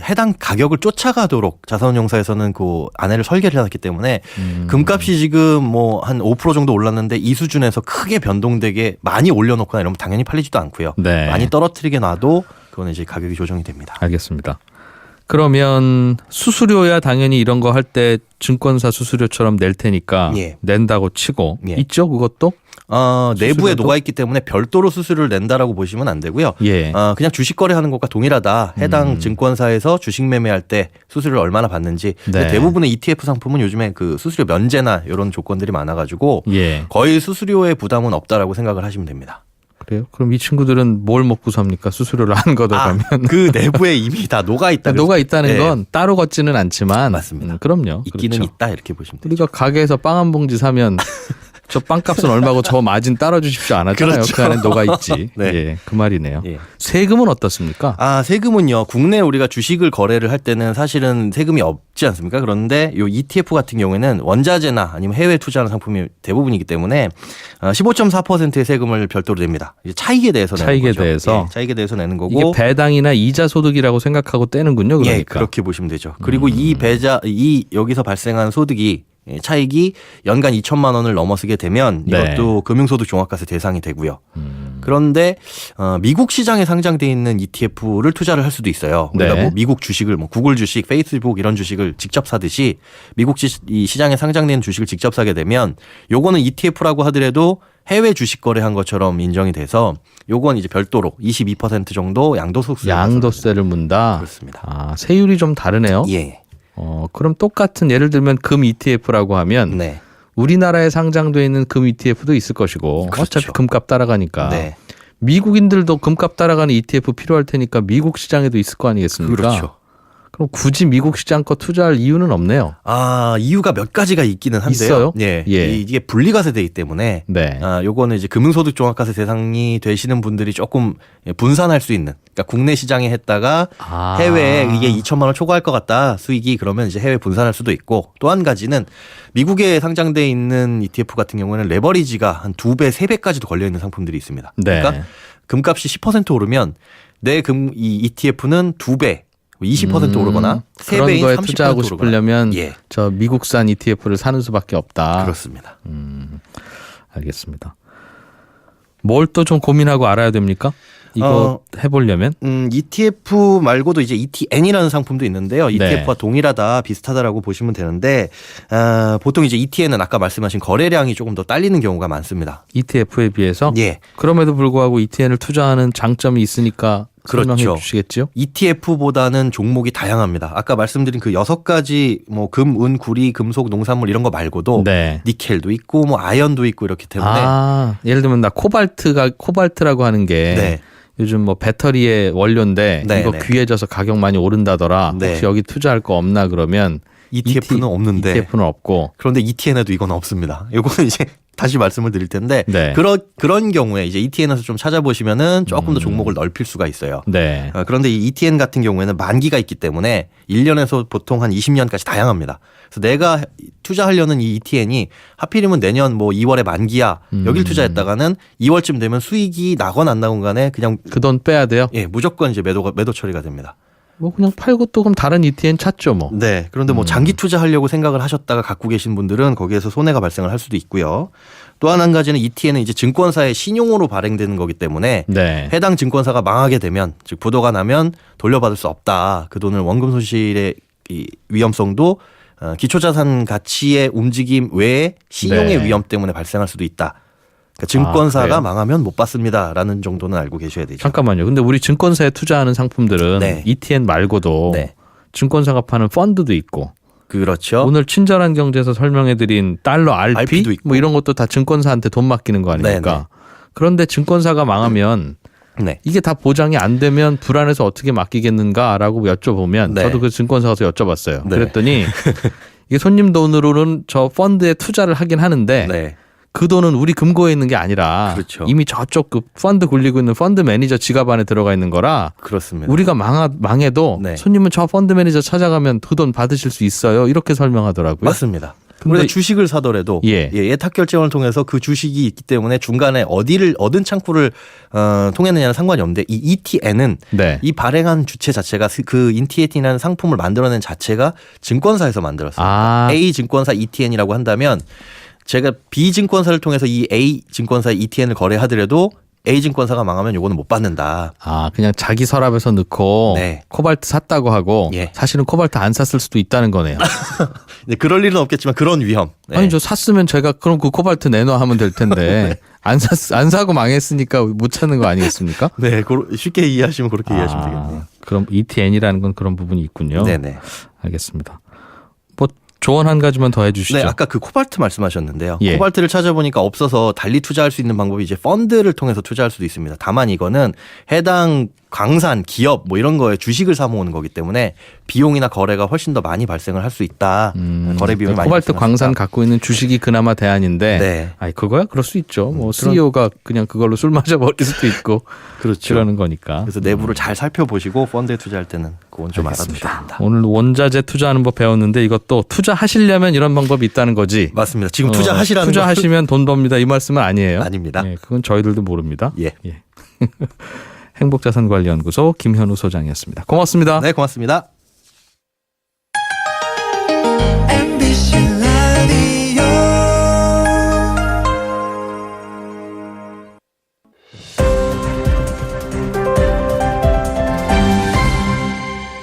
해당 가격을 쫓아가도록 자산운용사에서는 그 안에를 설계를 해놨기 때문에 금값이 지금 뭐 한 5% 정도 올랐는데 이 수준에서 크게 변동되게 많이 올려놓거나 이러면 당연히 팔리지도 않고요. 네. 많이 떨어뜨리게 놔도 그건 이제 가격이 조정이 됩니다. 알겠습니다. 그러면 수수료야 당연히 이런 거 할 때 증권사 수수료처럼 낼 테니까 예. 낸다고 치고 예. 있죠 그것도? 내부에 수수료도? 녹아있기 때문에 별도로 수수료를 낸다라고 보시면 안 되고요. 예. 그냥 주식 거래하는 것과 동일하다. 해당 증권사에서 주식 매매할 때 수수료를 얼마나 받는지. 근데 네. 대부분의 ETF 상품은 요즘에 그 수수료 면제나 이런 조건들이 많아가지고 예. 거의 수수료의 부담은 없다라고 생각을 하시면 됩니다. 그래요? 그럼 이 친구들은 뭘 먹고 삽니까? 수수료를 안 걷어가면. 그 내부에 이미 다 녹아있다. 녹아 있다는 네. 건 따로 걷지는 않지만 맞습니다. 그럼요. 있기는 그렇죠. 있다 이렇게 보시면 돼요. 우리가 가게에서 빵 한 봉지 사면 저 빵값은 얼마고 저 마진 따라 주십시오 안 하잖아요. 그렇죠. 그 안에 녹아 있지. 네. 예, 그 말이네요. 예. 세금은 어떻습니까? 세금은요. 국내 우리가 주식을 거래를 할 때는 사실은 세금이 없지 않습니까? 그런데 요 ETF 같은 경우에는 원자재나 아니면 해외 투자하는 상품이 대부분이기 때문에 15.4%의 세금을 별도로 냅니다. 이제 차익에 대해서 내는 차익에 거죠. 대해서? 예, 차익에 대해서 내는 거고. 이게 배당이나 이자 소득이라고 생각하고 떼는군요. 그러니까. 예, 그렇게 보시면 되죠. 그리고 이 여기서 발생한 소득이 차익이 연간 2천만 원을 넘어서게 되면 이것도 네. 금융소득 종합과세 대상이 되고요. 그런데 미국 시장에 상장돼 있는 ETF를 투자를 할 수도 있어요. 우리가 네. 뭐 미국 주식을 뭐 구글 주식, 페이스북 이런 주식을 직접 사듯이 미국 이 시장에 상장된 주식을 직접 사게 되면 요거는 ETF라고 하더라도 해외 주식 거래한 것처럼 인정이 돼서 요건 이제 별도로 22% 정도 양도소득세. 양도세를 문다. 그렇습니다. 세율이 좀 다르네요. 예. 그럼 똑같은 예를 들면 금 ETF라고 하면 네. 우리나라에 상장돼 있는 금 ETF도 있을 것이고 그렇죠. 어차피 금값 따라가니까 네. 미국인들도 금값 따라가는 ETF 필요할 테니까 미국 시장에도 있을 거 아니겠습니까? 그렇죠. 그럼 굳이 미국 시장 거 투자할 이유는 없네요. 이유가 몇 가지가 있기는 한데요. 있어요? 예. 예. 이게 분리과세되기 때문에 네. 요거는 이제 금융소득 종합과세 대상이 되시는 분들이 조금 분산할 수 있는. 그러니까 국내 시장에 했다가 해외에 이게 2천만 원 초과할 것 같다. 수익이 그러면 이제 해외 분산할 수도 있고 또 한 가지는 미국에 상장돼 있는 ETF 같은 경우에는 레버리지가 한 2배, 3배까지도 걸려 있는 상품들이 있습니다. 네. 그러니까 금값이 10% 오르면 이 ETF는 2배 20% 오르거나 그런 3배인 거에 30% 투자하고 오르거나. 싶으려면 예. 저 미국산 ETF를 사는 수밖에 없다. 그렇습니다. 알겠습니다. 뭘 또 좀 고민하고 알아야 됩니까? 이거 해보려면? ETF 말고도 이제 ETN이라는 상품도 있는데요. ETF와 네. 동일하다, 비슷하다라고 보시면 되는데 보통 이제 ETN은 아까 말씀하신 거래량이 조금 더 딸리는 경우가 많습니다. ETF에 비해서? 예. 그럼에도 불구하고 ETN을 투자하는 장점이 있으니까 설명해 그렇죠. 주시겠죠? ETF보다는 종목이 다양합니다. 아까 말씀드린 그 6가지 뭐 금, 은, 구리, 금속, 농산물 이런 거 말고도 네. 니켈도 있고 뭐 아연도 있고 이렇기 때문에 예를 들면 나 코발트라고 하는 게 네. 요즘 뭐 배터리의 원료인데 네, 이거 네. 귀해져서 가격 많이 오른다더라. 네. 혹시 여기 투자할 거 없나 그러면 ETF는 없는데 ETF는 없고. 그런데 ETN에도 이건 없습니다. 이거는 이제 다시 말씀을 드릴 텐데 네. 그런 경우에 이제 ETN에서 좀 찾아보시면은 조금 더 종목을 넓힐 수가 있어요. 네. 그런데 이 ETN 같은 경우에는 만기가 있기 때문에 1년에서 보통 한 20년까지 다양합니다. 그래서 내가 투자하려는 이 ETN이 하필이면 내년 뭐 2월에 만기야. 여길 투자했다가는 2월쯤 되면 수익이 나건 안 나건 간에 그냥 그 돈 빼야 돼요? 예, 무조건 이제 매도 처리가 됩니다. 뭐 그냥 팔고 또 그럼 다른 ETN 찾죠 뭐. 네. 그런데 뭐 장기 투자하려고 생각을 하셨다가 갖고 계신 분들은 거기에서 손해가 발생을 할 수도 있고요. 또 한 가지는 ETN은 이제 증권사의 신용으로 발행되는 거기 때문에 네. 해당 증권사가 망하게 되면 즉 부도가 나면 돌려받을 수 없다. 그 돈을 원금 손실의 이 위험성도 기초자산 가치의 움직임 외에 신용의 네. 위험 때문에 발생할 수도 있다. 그러니까 증권사가 그래요? 망하면 못 받습니다라는 정도는 알고 계셔야 되죠. 잠깐만요. 근데 우리 증권사에 투자하는 상품들은 네. ETN 말고도 네. 증권사가 파는 펀드도 있고 그렇죠. 오늘 친절한 경제에서 설명해드린 달러 RP RP도 있고. 뭐 이런 것도 다 증권사한테 돈 맡기는 거 아닙니까? 네네. 그런데 증권사가 망하면 네. 이게 다 보장이 안 되면 불안해서 어떻게 맡기겠는가라고 여쭤보면 네. 저도 그 증권사 가서 여쭤봤어요. 네. 그랬더니 이게 손님 돈으로는 저 펀드에 투자를 하긴 하는데 네. 그 돈은 우리 금고에 있는 게 아니라 그렇죠. 이미 저쪽 그 펀드 굴리고 있는 펀드 매니저 지갑 안에 들어가 있는 거라 그렇습니다. 우리가 망해도 네. 손님은 저 펀드 매니저 찾아가면 그 돈 받으실 수 있어요. 이렇게 설명하더라고요. 맞습니다. 근데 우리가 주식을 사더라도 예. 예탁 결제원을 통해서 그 주식이 있기 때문에 중간에 어떤 창구를 통했느냐는 상관이 없는데 이 ETN은 네. 이 발행한 주체 자체가 그 ETN이라는 상품을 만들어낸 자체가 증권사에서 만들었어요. 아. A 증권사 ETN이라고 한다면 제가 B 증권사를 통해서 이 A 증권사 ETN을 거래하더라도 A 증권사가 망하면 요거는 못 받는다. 아, 그냥 자기 서랍에서 넣고 네. 코발트 샀다고 하고 예. 사실은 코발트 안 샀을 수도 있다는 거네요. 네, 그럴 일은 없겠지만 그런 위험. 네. 아니 저 샀으면 제가 그럼 그 코발트 내놔 하면 될 텐데 안 사고 망했으니까 못 찾는 거 아니겠습니까? 네, 쉽게 이해하시면 그렇게 이해하시면 되겠네요. 그럼 ETN이라는 건 그런 부분이 있군요. 네네. 알겠습니다. 뭐 조언 한 가지만 더 해주시죠. 네, 아까 그 코발트 말씀하셨는데요. 예. 코발트를 찾아보니까 없어서 달리 투자할 수 있는 방법이 이제 펀드를 통해서 투자할 수도 있습니다. 다만 이거는 해당 광산, 기업 뭐 이런 거에 주식을 사 모으는 거기 때문에 비용이나 거래가 훨씬 더 많이 발생을 할 수 있다. 거래 비용이 많이 코발트 발생할 수 광산 있다. 갖고 있는 주식이 그나마 대안인데, 네. 아이 그거야 그럴 수 있죠. 뭐 CEO가 그냥 그걸로 술 마셔 버릴 수도 있고 그렇죠. 그러는 거니까. 그래서 내부를 잘 살펴보시고 펀드에 투자할 때는 그건 좀 알아두셔야 됩니다. 오늘 원자재 투자하는 법 배웠는데 이것도 투자하시려면 이런 방법이 있다는 거지. 맞습니다. 지금 투자하시라는 투자하시면 돈 법니다 이 말씀은 아니에요. 아닙니다. 예, 그건 저희들도 모릅니다. 예. 행복자산관리연구소 김현우 소장이었습니다. 고맙습니다. 네, 고맙습니다.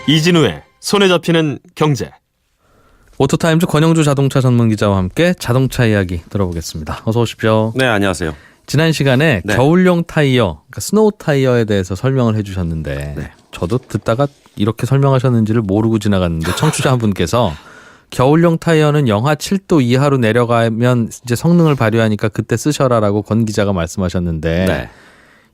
이진우의 손에 잡히는 경제. 오토타임즈 권영주 자동차 전문 기자와 함께 자동차 이야기 들어보겠습니다. 어서 오십시오. 네, 안녕하세요. 지난 시간에 네. 겨울용 타이어, 그러니까 스노우 타이어에 대해서 설명을 해주셨는데 네. 저도 듣다가 이렇게 설명하셨는지를 모르고 지나갔는데 청취자 한 분께서 겨울용 타이어는 영하 7도 이하로 내려가면 이제 성능을 발휘하니까 그때 쓰셔라라고 권 기자가 말씀하셨는데 네.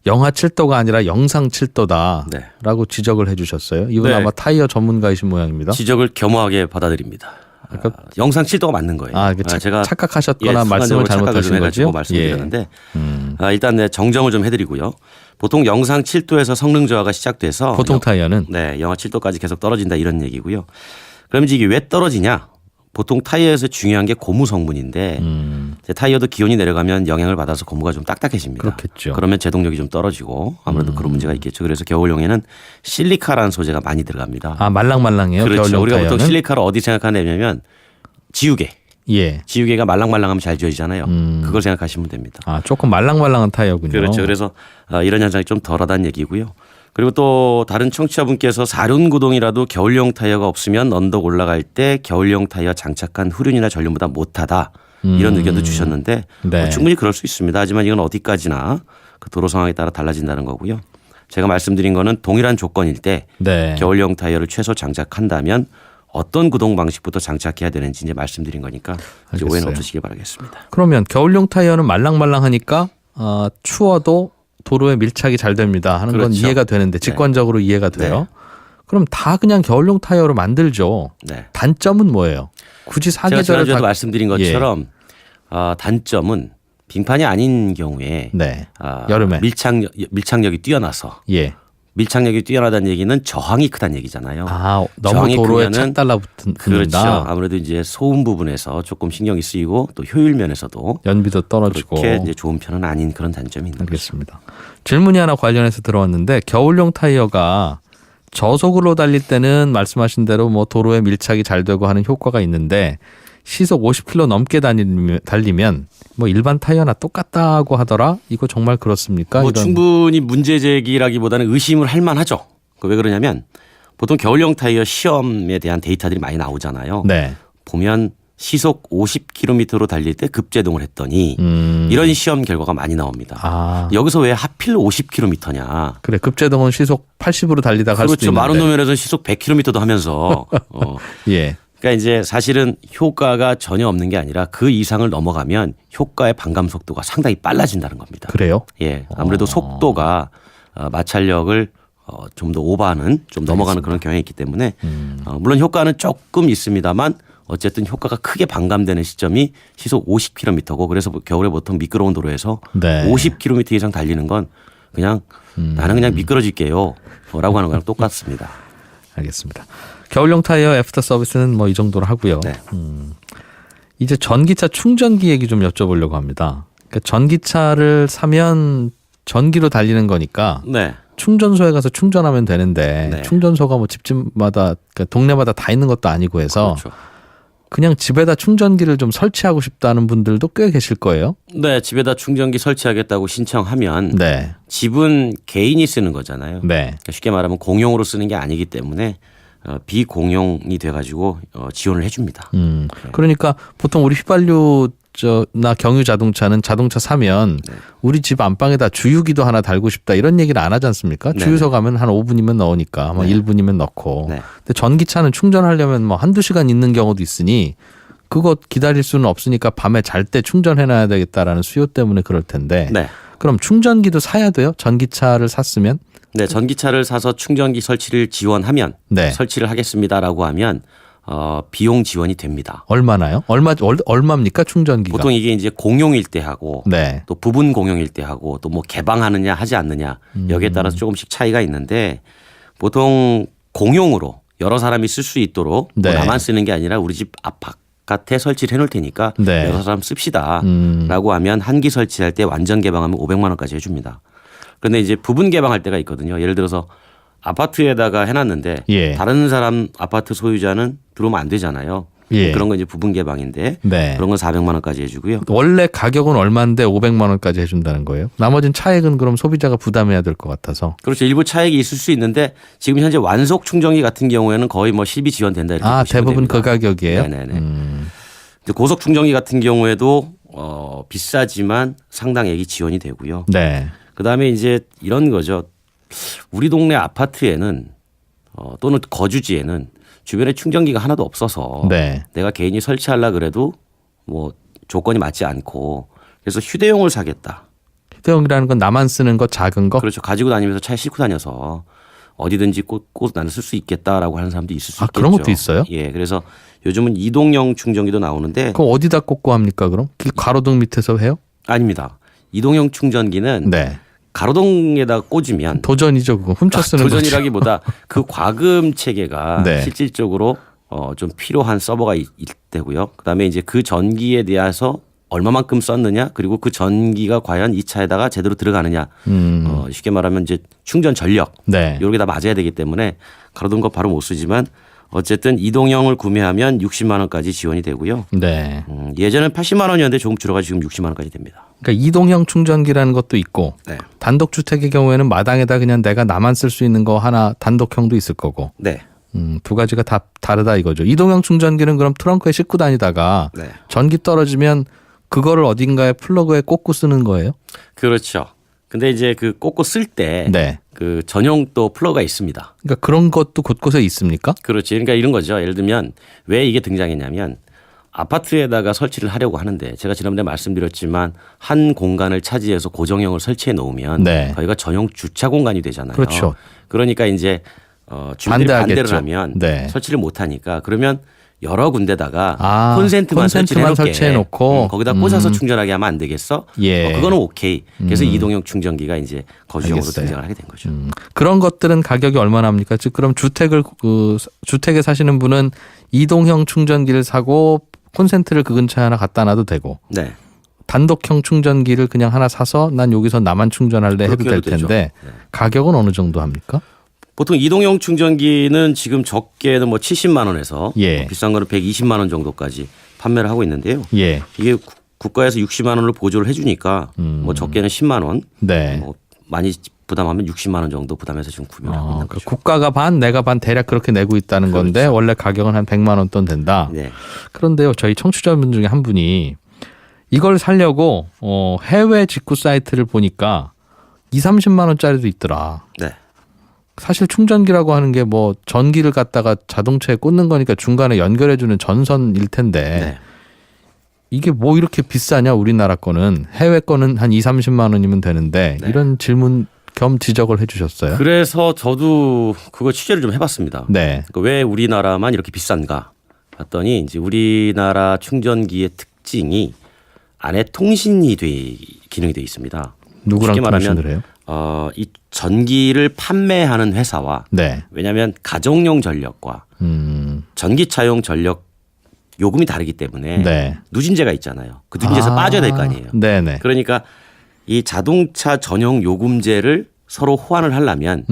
영하 7도가 아니라 영상 7도다라고 네. 지적을 해주셨어요. 이분 네. 아마 타이어 전문가이신 모양입니다. 지적을 겸허하게 받아들입니다. 그러니까 영상 7도가 맞는 거예요. 제가 착각하셨거나 예, 말씀을 잘못하신 해가지고 거죠. 말씀드렸는데 일단 네, 정정을 좀 해드리고요. 보통 영상 7도에서 성능 저하가 시작돼서 보통 타이어는 네, 영하 7도까지 계속 떨어진다 이런 얘기고요. 그럼 이제 이게 왜 떨어지냐? 보통 타이어에서 중요한 게 고무 성분인데 이제 타이어도 기온이 내려가면 영향을 받아서 고무가 좀 딱딱해집니다. 그렇겠죠. 그러면 제동력이 좀 떨어지고 아무래도 그런 문제가 있겠죠. 그래서 겨울용에는 실리카라는 소재가 많이 들어갑니다. 아 말랑말랑해요. 그렇죠. 겨울용 우리가 타이어는. 보통 실리카를 어디 생각하냐면 지우개. 예. 지우개가 말랑말랑하면 잘 지워지잖아요. 그걸 생각하시면 됩니다. 아 조금 말랑말랑한 타이어군요. 그렇죠. 그래서 이런 현상이 좀 덜하다는 얘기고요. 그리고 또 다른 청취자분께서 사륜구동이라도 겨울용 타이어가 없으면 언덕 올라갈 때 겨울용 타이어 장착한 후륜이나 전륜보다 못하다. 이런 의견도 주셨는데 네. 충분히 그럴 수 있습니다. 하지만 이건 어디까지나 그 도로 상황에 따라 달라진다는 거고요. 제가 말씀드린 거는 동일한 조건일 때 네. 겨울용 타이어를 최소 장착한다면 어떤 구동 방식부터 장착해야 되는지 이제 말씀드린 거니까 이제 오해는 알겠어요. 없으시길 바라겠습니다. 그러면 겨울용 타이어는 말랑말랑하니까 추워도 도로에 밀착이 잘 됩니다 하는 건 그렇죠. 이해가 되는데 직관적으로 이해가 돼요. 네. 그럼 다 그냥 겨울용 타이어로 만들죠. 네. 단점은 뭐예요? 굳이 제가 사계절을 지난주에도 다 말씀드린 것처럼 단점은 빙판이 아닌 경우에 네. 여름에 밀착력이 뛰어나서 예. 밀착력이 뛰어나다는 얘기는 저항이 크다는 얘기잖아요. 아 너무 저항이 도로에 크면은 착 달라붙는다. 그렇죠. 아무래도 이제 소음 부분에서 조금 신경이 쓰이고 또 효율 면에서도 연비도 떨어지고. 그렇게 이제 좋은 편은 아닌 그런 단점이 있는 거죠. 알겠습니다. 질문이 하나 관련해서 들어왔는데 겨울용 타이어가 저속으로 달릴 때는 말씀하신 대로 뭐 도로에 밀착이 잘 되고 하는 효과가 있는데 시속 50km 넘게 달리면 뭐 일반 타이어나 똑같다고 하더라. 이거 정말 그렇습니까? 뭐 이런. 충분히 문제 제기라기보다는 의심을 할 만하죠. 왜 그러냐면 보통 겨울용 타이어 시험에 대한 데이터들이 많이 나오잖아요. 네. 보면 시속 50km로 달릴 때 급제동을 했더니 이런 시험 결과가 많이 나옵니다. 아 여기서 왜 하필 50km냐. 그래 급제동은 시속 80으로 달리다 갈 수도 그렇죠. 있는데. 마른 노면에서는 시속 100km도 하면서 예. 그러니까 이제 사실은 효과가 전혀 없는 게 아니라 그 이상을 넘어가면 효과의 반감 속도가 상당히 빨라진다는 겁니다. 그래요? 예, 아무래도 속도가 마찰력을 좀 더 오버하는 좀 넘어가는 그런 경향이 있기 때문에 물론 효과는 조금 있습니다만 어쨌든 효과가 크게 반감되는 시점이 시속 50km고 그래서 겨울에 보통 미끄러운 도로에서 네. 50km 이상 달리는 건 그냥 나는 그냥 미끄러질게요 라고 하는 거랑 똑같습니다. 알겠습니다. 겨울용 타이어 애프터 서비스는 뭐 이 정도로 하고요. 네. 이제 전기차 충전기 얘기 좀 여쭤보려고 합니다. 그러니까 전기차를 사면 전기로 달리는 거니까 네. 충전소에 가서 충전하면 되는데 네. 충전소가 뭐 집집마다 그러니까 동네마다 다 있는 것도 아니고 해서 그렇죠. 그냥 집에다 충전기를 좀 설치하고 싶다는 분들도 꽤 계실 거예요. 네, 집에다 충전기 설치하겠다고 신청하면 네. 집은 개인이 쓰는 거잖아요. 네. 그러니까 쉽게 말하면 공용으로 쓰는 게 아니기 때문에 비공용이 돼가지고 지원을 해줍니다. 그러니까 보통 우리 휘발유나 경유 자동차는 자동차 사면 네. 우리 집 안방에다 주유기도 하나 달고 싶다 이런 얘기를 안 하지 않습니까? 네. 주유소 가면 한 5분이면 넣으니까 뭐 네. 1분이면 넣고. 네. 근데 전기차는 충전하려면 뭐 한두 시간 있는 경우도 있으니 그거 기다릴 수는 없으니까 밤에 잘 때 충전해놔야 되겠다라는 수요 때문에 그럴 텐데. 네. 그럼 충전기도 사야 돼요? 전기차를 샀으면? 네, 전기차를 사서 충전기 설치를 지원하면 네. 설치를 하겠습니다라고 하면 비용 지원이 됩니다. 얼마나요? 얼마입니까 충전기가? 보통 이게 이제 공용일 때 하고 네. 또 부분 공용일 때 하고 또 뭐 개방하느냐 하지 않느냐 여기에 따라서 조금씩 차이가 있는데 보통 공용으로 여러 사람이 쓸 수 있도록 네. 뭐 나만 쓰는 게 아니라 우리 집 앞 바깥에 설치를 해놓을 테니까 네. 여러 사람 씁시다라고 하면 한 기 설치할 때 완전 개방하면 500만 원까지 해줍니다. 그런데 이제 부분 개방할 때가 있거든요. 예를 들어서 아파트에다가 해놨는데 예. 다른 사람 아파트 소유자는 들어오면 안 되잖아요. 예. 그런 건 이제 부분 개방인데 네. 그런 건 400만 원까지 해주고요. 원래 가격은 얼마인데 500만 원까지 해준다는 거예요? 나머지는 차액은 그럼 소비자가 부담해야 될 것 같아서. 그렇죠. 일부 차액이 있을 수 있는데 지금 현재 완속 충전기 같은 경우에는 거의 뭐 실비 지원된다 이렇게 보시면 대부분 됩니다. 그 가격이에요? 네네네. 이제 고속 충전기 같은 경우에도 비싸지만 상당액이 지원이 되고요. 네. 그다음에 이제 이런 거죠. 우리 동네 아파트에는 또는 거주지에는 주변에 충전기가 하나도 없어서 네. 내가 개인이 설치하려 그래도 뭐 조건이 맞지 않고 그래서 휴대용을 사겠다. 휴대용이라는 건 나만 쓰는 거 작은 거? 그렇죠. 가지고 다니면서 차에 싣고 다녀서 어디든지 꽂고 나는 쓸 수 있겠다라고 하는 사람도 있을 수 있겠죠. 그런 것도 있어요? 예. 그래서 요즘은 이동형 충전기도 나오는데 그럼 어디다 꽂고 합니까 그럼? 길 가로등 밑에서 해요? 아닙니다. 이동형 충전기는 네. 가로등에다 꽂으면 도전이죠 그거. 훔쳐 쓰는 거죠. 도전이라기보다 그 과금 체계가 네. 실질적으로 좀 필요한 서버가 있대고요. 그다음에 이제 그 전기에 대해서 얼마만큼 썼느냐 그리고 그 전기가 과연 이 차에다가 제대로 들어가느냐 쉽게 말하면 이제 충전 전력 네. 이렇게 다 맞아야 되기 때문에 가로등 거 바로 못 쓰지만 어쨌든 이동형을 구매하면 60만 원까지 지원이 되고요. 네. 예전엔 80만 원이었는데 조금 줄어가 지금 60만 원까지 됩니다. 그러니까 이동형 충전기라는 것도 있고 네. 단독 주택의 경우에는 마당에다 그냥 내가 나만 쓸 수 있는 거 하나 단독형도 있을 거고. 네. 두 가지가 다 다르다 이거죠. 이동형 충전기는 그럼 트렁크에 싣고 다니다가 네. 전기 떨어지면 그거를 어딘가에 플러그에 꽂고 쓰는 거예요? 그렇죠. 근데 이제 그 꽂고 쓸 때 네. 그 전용 또 플러그가 있습니다. 그러니까 그런 것도 곳곳에 있습니까? 그렇지. 그러니까 이런 거죠. 예를 들면 왜 이게 등장했냐면 아파트에다가 설치를 하려고 하는데 제가 지난번에 말씀드렸지만 한 공간을 차지해서 고정형을 설치해 놓으면 네. 거기가 전용 주차 공간이 되잖아요. 그렇죠. 그러니까 이제 주민들이 반대하겠죠. 반대를 하면 네. 설치를 못 하니까 그러면 여러 군데다가 아, 콘센트만 설치해 놓고 거기다 꽂아서 충전하게 하면 안 되겠어? 예. 그거는 오케이. 그래서 이동형 충전기가 이제 거주용으로 알겠어요. 등장을 하게 된 거죠. 그런 것들은 가격이 얼마나 합니까? 즉 그럼 주택에 사시는 분은 이동형 충전기를 사고 콘센트를 그 근처에 하나 갖다 놔도 되고 네. 단독형 충전기를 그냥 하나 사서 난 여기서 나만 충전할래 해도 그렇게 될 해도 되죠. 텐데 네. 가격은 어느 정도 합니까? 보통 이동형 충전기는 지금 적게는 뭐 70만 원에서 예. 뭐 비싼 거는 120만 원 정도까지 판매를 하고 있는데요. 예. 이게 국가에서 60만 원을 보조를 해주니까 뭐 적게는 10만 원, 네. 뭐 많이 부담하면 60만 원 정도 부담해서 지금 구매를 하고 있는 거죠. 국가가 반, 내가 반 대략 그렇게 내고 있다는 건데 원래 가격은 한 100만 원 돈 된다. 네. 그런데요, 저희 청취자분 중에 한 분이 이걸 사려고 해외 직구 사이트를 보니까 2-30만 원짜리도 있더라. 네. 사실 충전기라고 하는 게 뭐 전기를 갖다가 자동차에 꽂는 거니까 중간에 연결해주는 전선일 텐데 네. 이게 뭐 이렇게 비싸냐 우리나라 거는 해외 거는 한 2-30만 원이면 되는데 네. 이런 질문 겸 지적을 해주셨어요. 그래서 저도 그거 취재를 좀 해봤습니다. 네. 그러니까 왜 우리나라만 이렇게 비싼가? 봤더니 이제 우리나라 충전기의 특징이 안에 통신이 기능이 돼 있습니다. 누구랑 쉽게 말하면 통신을 해요? 이 전기를 판매하는 회사와 네. 왜냐하면 가정용 전력과 전기차용 전력 요금이 다르기 때문에 네. 누진제가 있잖아요. 그 누진제에서 빠져야 될 거 아니에요. 네네. 그러니까 이 자동차 전용 요금제를 서로 호환을 하려면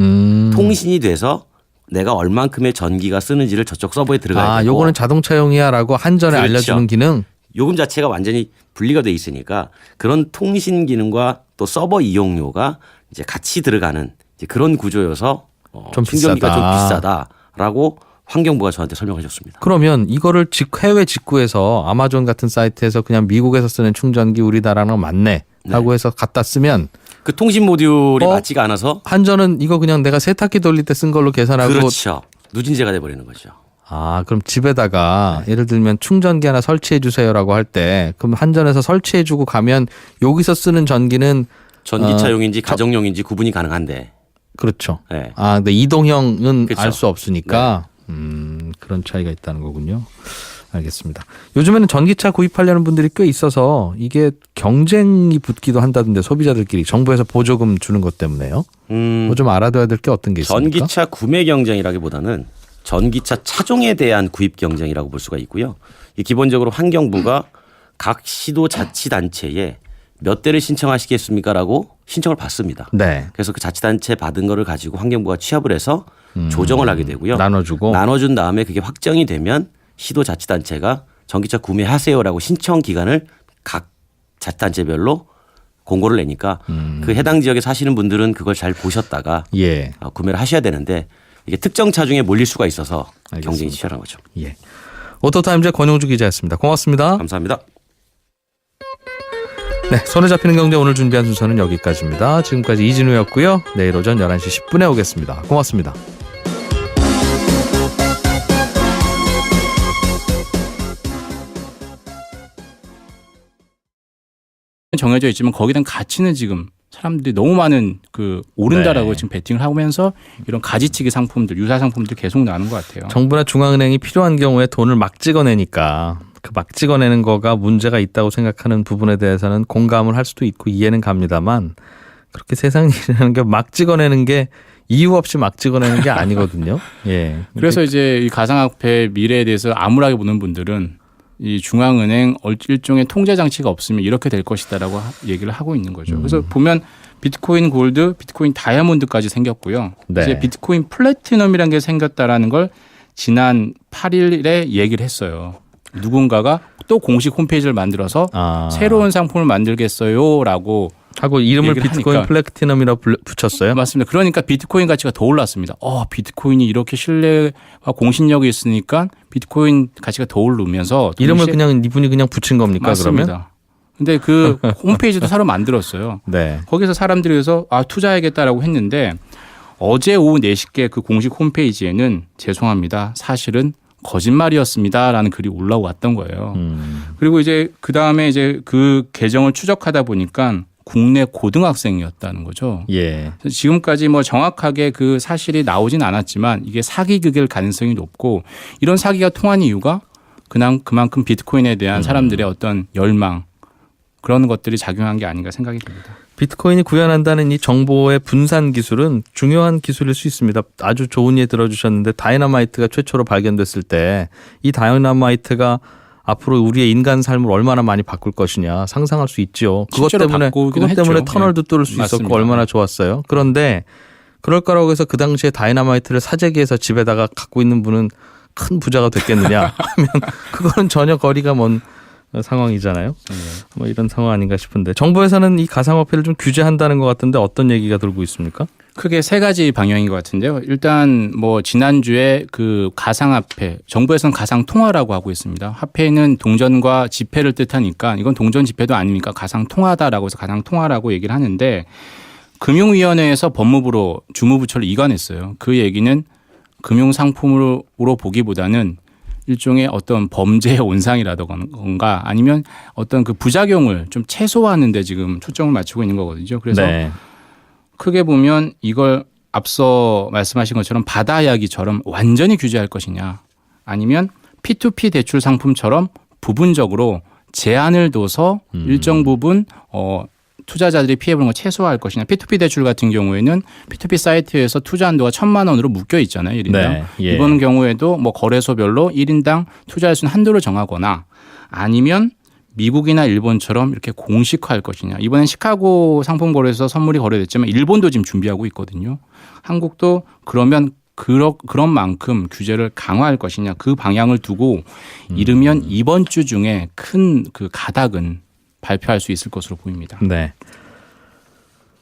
통신이 돼서 내가 얼만큼의 전기가 쓰는지를 저쪽 서버에 들어가야 되고 요거는 자동차용이야라고 한전에 그렇죠. 알려주는 기능. 요금 자체가 완전히 분리가 돼 있으니까 그런 통신 기능과 또 서버 이용료가 이제 같이 들어가는 이제 그런 구조여서 좀 충전기가 비싸다. 좀 비싸다라고 환경부가 저한테 설명해 줬습니다. 그러면 이거를 해외 직구해서 아마존 같은 사이트에서 그냥 미국에서 쓰는 충전기 우리나라랑 맞네 하고 해서 갖다 쓰면 그 통신 모듈이 맞지가 않아서 한전은 이거 그냥 내가 세탁기 돌릴 때 쓴 걸로 계산하고 그렇죠. 누진제가 돼버리는 거죠. 그럼 집에다가 예를 들면 충전기 하나 설치해 주세요라고 할 때 그럼 한전에서 설치해 주고 가면 여기서 쓰는 전기는 전기차용인지 가정용인지 구분이 가능한데. 그렇죠. 네. 근데 이동형은 그렇죠. 알 수 없으니까 그런 차이가 있다는 거군요. 알겠습니다. 요즘에는 전기차 구입하려는 분들이 꽤 있어서 이게 경쟁이 붙기도 한다던데 소비자들끼리 정부에서 보조금 주는 것 때문에요. 뭐 좀 알아둬야 될 게 어떤 게 있습니까? 전기차 구매 경쟁이라기보다는 전기차 차종에 대한 구입 경쟁이라고 볼 수가 있고요. 이 기본적으로 환경부가 각 시도 자치단체에 몇 대를 신청하시겠습니까라고 신청을 받습니다. 네. 그래서 그 자치단체 받은 거를 가지고 환경부가 취합을 해서 조정을 하게 되고요. 나눠준 다음에 그게 확정이 되면 시도 자치단체가 전기차 구매하세요라고 신청 기간을 각 자치단체별로 공고를 내니까 그 해당 지역에 사시는 분들은 그걸 잘 보셨다가 구매를 하셔야 되는데 이게 특정 차종에 몰릴 수가 있어서 알겠습니다. 경쟁이 치열한 거죠. 예. 오토타임즈 권용주 기자였습니다. 고맙습니다. 감사합니다. 네, 손에 잡히는 경제 오늘 준비한 순서는 여기까지입니다. 지금까지 이진우였고요. 내일 오전 11시 10분에 오겠습니다. 고맙습니다. 정해져 있지만 거기에 대한 가치는 지금 사람들이 너무 많은 오른다라고 지금 베팅을 하면서 이런 가지치기 상품들, 유사 상품들 계속 나오는 것 같아요. 정부나 중앙은행이 필요한 경우에 돈을 막 찍어내니까 그 막 찍어내는 거가 문제가 있다고 생각하는 부분에 대해서는 공감을 할 수도 있고 이해는 갑니다만 그렇게 세상 일이라는 게 막 찍어내는 게 이유 없이 막 찍어내는 게 아니거든요. 예. 그래서 이제 이 가상화폐 미래에 대해서 암울하게 보는 분들은 이 중앙은행 일종의 통제 장치가 없으면 이렇게 될 것이다라고 얘기를 하고 있는 거죠. 그래서 보면 비트코인 골드, 비트코인 다이아몬드까지 생겼고요. 네. 이제 비트코인 플래티넘이라는 게 생겼다라는 걸 지난 8일에 얘기를 했어요. 누군가가 또 공식 홈페이지를 만들어서 새로운 상품을 만들겠어요라고 하고 이름을 비트코인 플래티넘이라고 붙였어요? 맞습니다. 그러니까 비트코인 가치가 더 올랐습니다. 비트코인이 이렇게 신뢰와 공신력이 있으니까 비트코인 가치가 더 오르면서 이름을 그냥 이분이 그냥 붙인 겁니까? 맞습니다. 그러면? 근데 그 홈페이지도 새로 만들었어요. 네. 거기서 사람들이 그래서 투자해야겠다라고 했는데 어제 오후 4시께 그 공식 홈페이지에는 죄송합니다. 사실은 거짓말이었습니다라는 글이 올라왔던 거예요. 그리고 이제 그 다음에 이제 그 계정을 추적하다 보니까 국내 고등학생이었다는 거죠. 예. 지금까지 뭐 정확하게 그 사실이 나오진 않았지만 이게 사기극일 가능성이 높고 이런 사기가 통한 이유가 그만큼 비트코인에 대한 사람들의 어떤 열망 그런 것들이 작용한 게 아닌가 생각이 듭니다. 비트코인이 구현한다는 이 정보의 분산 기술은 중요한 기술일 수 있습니다. 아주 좋은 예 들어주셨는데 다이너마이트가 최초로 발견됐을 때 이 다이너마이트가 앞으로 우리의 인간 삶을 얼마나 많이 바꿀 것이냐 상상할 수 있죠. 그것 때문에 터널도 뚫을 수 맞습니다. 있었고 얼마나 좋았어요. 그런데 그럴 거라고 해서 그 당시에 다이너마이트를 사재기해서 집에다가 갖고 있는 분은 큰 부자가 됐겠느냐 하면 그거는 전혀 거리가 먼 상황이잖아요. 뭐 이런 상황 아닌가 싶은데 정부에서는 이 가상화폐를 좀 규제한다는 것 같은데 어떤 얘기가 돌고 있습니까? 크게 3가지 방향인 것 같은데요. 일단 뭐 지난주에 그 가상화폐 정부에서는 가상통화라고 하고 있습니다. 화폐는 동전과 지폐를 뜻하니까 이건 동전 지폐도 아니니까 가상통화다라고 해서 가상통화라고 얘기를 하는데 금융위원회에서 법무부로 주무부처를 이관했어요. 그 얘기는 금융상품으로 보기보다는 일종의 어떤 범죄의 온상이라던가 아니면 어떤 그 부작용을 좀 최소화하는 데 지금 초점을 맞추고 있는 거거든요. 그래서 크게 보면 이걸 앞서 말씀하신 것처럼 바다 이야기처럼 완전히 규제할 것이냐 아니면 P2P 대출 상품처럼 부분적으로 제한을 둬서 일정 부분 투자자들이 피해보는 걸 최소화할 것이냐. P2P 대출 같은 경우에는 P2P 사이트에서 투자 한도가 1,000만 원으로 묶여 있잖아요. 1인당. 네. 예. 이번 경우에도 뭐 거래소별로 1인당 투자할 수 있는 한도를 정하거나 아니면 미국이나 일본처럼 이렇게 공식화할 것이냐. 이번엔 시카고 상품거래소 선물이 거래됐지만 일본도 지금 준비하고 있거든요. 한국도 그러면 그런 만큼 규제를 강화할 것이냐. 그 방향을 두고 이르면 이번 주 중에 큰 그 가닥은 발표할 수 있을 것으로 보입니다. 네.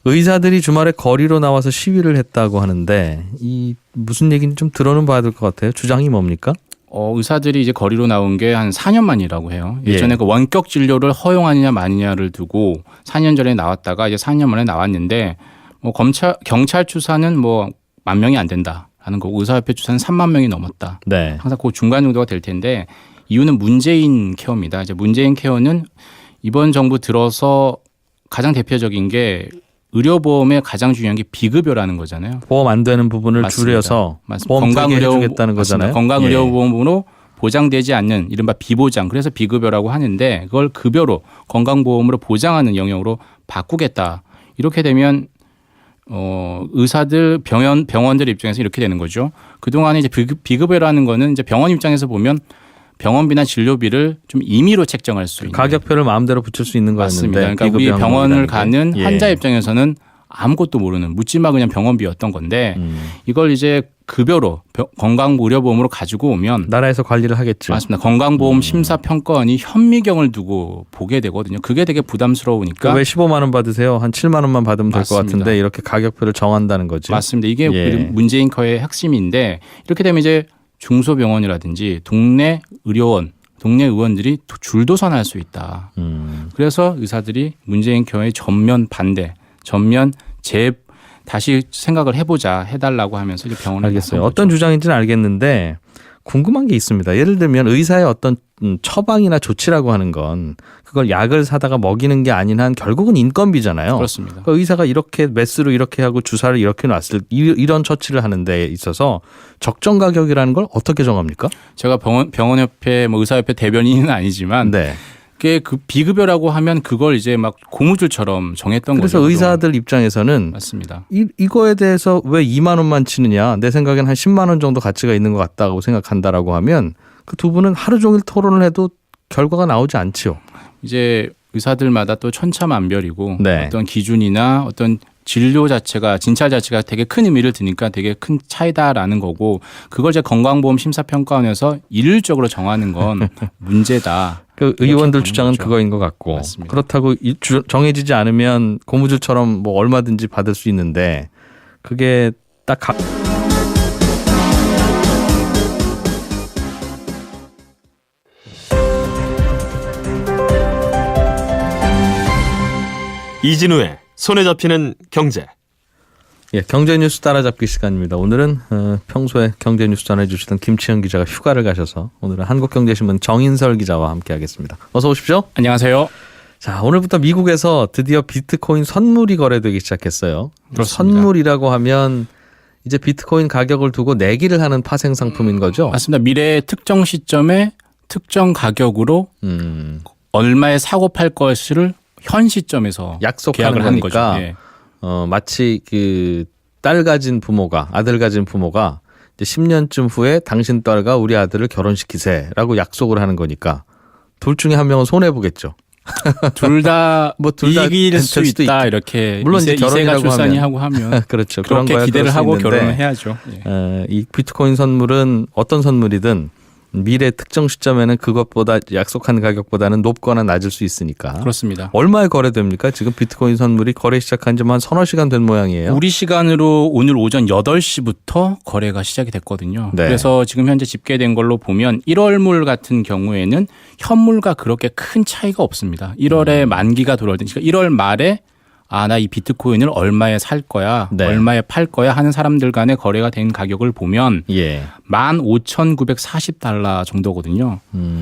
의사들이 주말에 거리로 나와서 시위를 했다고 하는데 이 무슨 얘기인지 좀 들어는 봐야 될 것 같아요. 주장이 뭡니까? 의사들이 이제 거리로 나온 게 한 4년 만이라고 해요. 예전에 예. 그 원격 진료를 허용하느냐 마느냐를 두고 4년 전에 나왔다가 이제 4년 만에 나왔는데 뭐 경찰 추사는 뭐 10,000명이 안 된다라는 거고 의사협회 추사는 3만 명이 넘었다. 네. 항상 그 중간 정도가 될 텐데 이유는 문재인 케어입니다. 이제 문재인 케어는 이번 정부 들어서 가장 대표적인 게 의료보험의 가장 중요한 게 비급여라는 거잖아요. 보험 안 되는 부분을 맞습니다. 줄여서 맞습니다. 보험 되게 해주겠다는 거잖아요. 건강의료보험으로 보장되지 않는 이른바 비보장. 그래서 비급여라고 하는데 그걸 급여로 건강보험으로 보장하는 영역으로 바꾸겠다. 이렇게 되면 의사들 병원들 입장에서 이렇게 되는 거죠. 그동안에 이제 비급여라는 거는 이제 병원 입장에서 보면 병원비나 진료비를 좀 임의로 책정할 수 있는 가격표를 마음대로 붙일 수 있는 맞습니다. 거였는데 그러니까 우리 병원을 가는 예. 환자 입장에서는 아무것도 모르는 묻지마 그냥 병원비였던 건데 이걸 이제 급여로 건강의료보험으로 가지고 오면 나라에서 관리를 하겠죠. 맞습니다. 건강보험 심사평가원이 현미경을 두고 보게 되거든요. 그게 되게 부담스러우니까 왜 15만 원 받으세요? 한 7만 원만 받으면 될 것 맞습니다. 같은데 이렇게 가격표를 정한다는 거죠. 맞습니다. 이게 예. 문재인 커의 핵심인데 이렇게 되면 이제 중소병원이라든지 동네 의원들이 줄도선할 수 있다. 그래서 의사들이 문재인 케어의 전면 반대, 다시 생각을 해달라고 하면서 이제 병원을 알겠어요. 나선 어떤 거죠. 주장인지는 알겠는데 궁금한 게 있습니다. 예를 들면 의사의 어떤 처방이나 조치라고 하는 건 그걸 약을 사다가 먹이는 게 아닌 한 결국은 인건비잖아요. 그렇습니다. 그러니까 의사가 이렇게 메스로 이렇게 하고 주사를 이렇게 놨을 이런 처치를 하는 데 있어서 적정 가격이라는 걸 어떻게 정합니까? 제가 병원협회, 의사협회 대변인은 아니지만 네. 그게 그 비급여라고 하면 그걸 이제 막 고무줄처럼 정했던 그래서 거죠. 의사들 입장에서는 맞습니다. 이거에 대해서 왜 2만 원만 치느냐? 내 생각엔 한 10만 원 정도 가치가 있는 것 같다고 생각한다라고 하면 그 두 분은 하루 종일 토론을 해도 결과가 나오지 않지요. 이제 의사들마다 또 천차만별이고 네. 어떤 기준이나 어떤 진료 자체가 진찰 자체가 되게 큰 의미를 두니까 되게 큰 차이다라는 거고 그걸 이제 건강보험 심사평가원에서 일률적으로 정하는 건 문제다. 그 의원들 보는 주장은 거죠. 그거인 것 같고 맞습니다. 그렇다고 정해지지 않으면 고무줄처럼 뭐 얼마든지 받을 수 있는데 그게 딱 이진우의 손에 잡히는 경제. 예, 경제 뉴스 따라잡기 시간입니다. 오늘은 평소에 경제 뉴스 전해주시던 김치현 기자가 휴가를 가셔서 오늘은 한국경제신문 정인설 기자와 함께하겠습니다. 어서 오십시오. 안녕하세요. 자, 오늘부터 미국에서 드디어 비트코인 선물이 거래되기 시작했어요. 그렇습니다. 선물이라고 하면 이제 비트코인 가격을 두고 내기를 하는 파생 상품인 거죠. 맞습니다. 미래의 특정 시점에 특정 가격으로 얼마에 사고 팔 것을 현 시점에서 약속하는 계약을 하는 거니까 거죠. 예. 마치 그 딸 가진 부모가 아들 가진 부모가 이제 10년쯤 후에 당신 딸과 우리 아들을 결혼시키세라고 약속을 하는 거니까 둘 중에 한 명은 손해 보겠죠. 둘 다 뭐 둘 다 이길 수 될 수도 있다 이렇게 물론 이제 이세가 결혼이라고 출산이 하면. 하고 하면 그렇죠. 그런 그렇게 거야 기대를 그럴 수 하고 있는데, 결혼을 해야죠. 예. 이 비트코인 선물은 어떤 선물이든 미래 특정 시점에는 그것보다 약속한 가격보다는 높거나 낮을 수 있으니까. 그렇습니다. 얼마에 거래됩니까? 지금 비트코인 선물이 거래 시작한 지 한 서너 시간 된 모양이에요. 우리 시간으로 오늘 오전 8시부터 거래가 시작이 됐거든요. 네. 그래서 지금 현재 집계된 걸로 보면 1월물 같은 경우에는 현물과 그렇게 큰 차이가 없습니다. 1월에 만기가 돌아올 때, 그러니까 1월 말에 나 이 비트코인을 얼마에 살 거야, 네. 얼마에 팔 거야 하는 사람들 간의 거래가 된 가격을 보면 예. 15,940달러 정도거든요.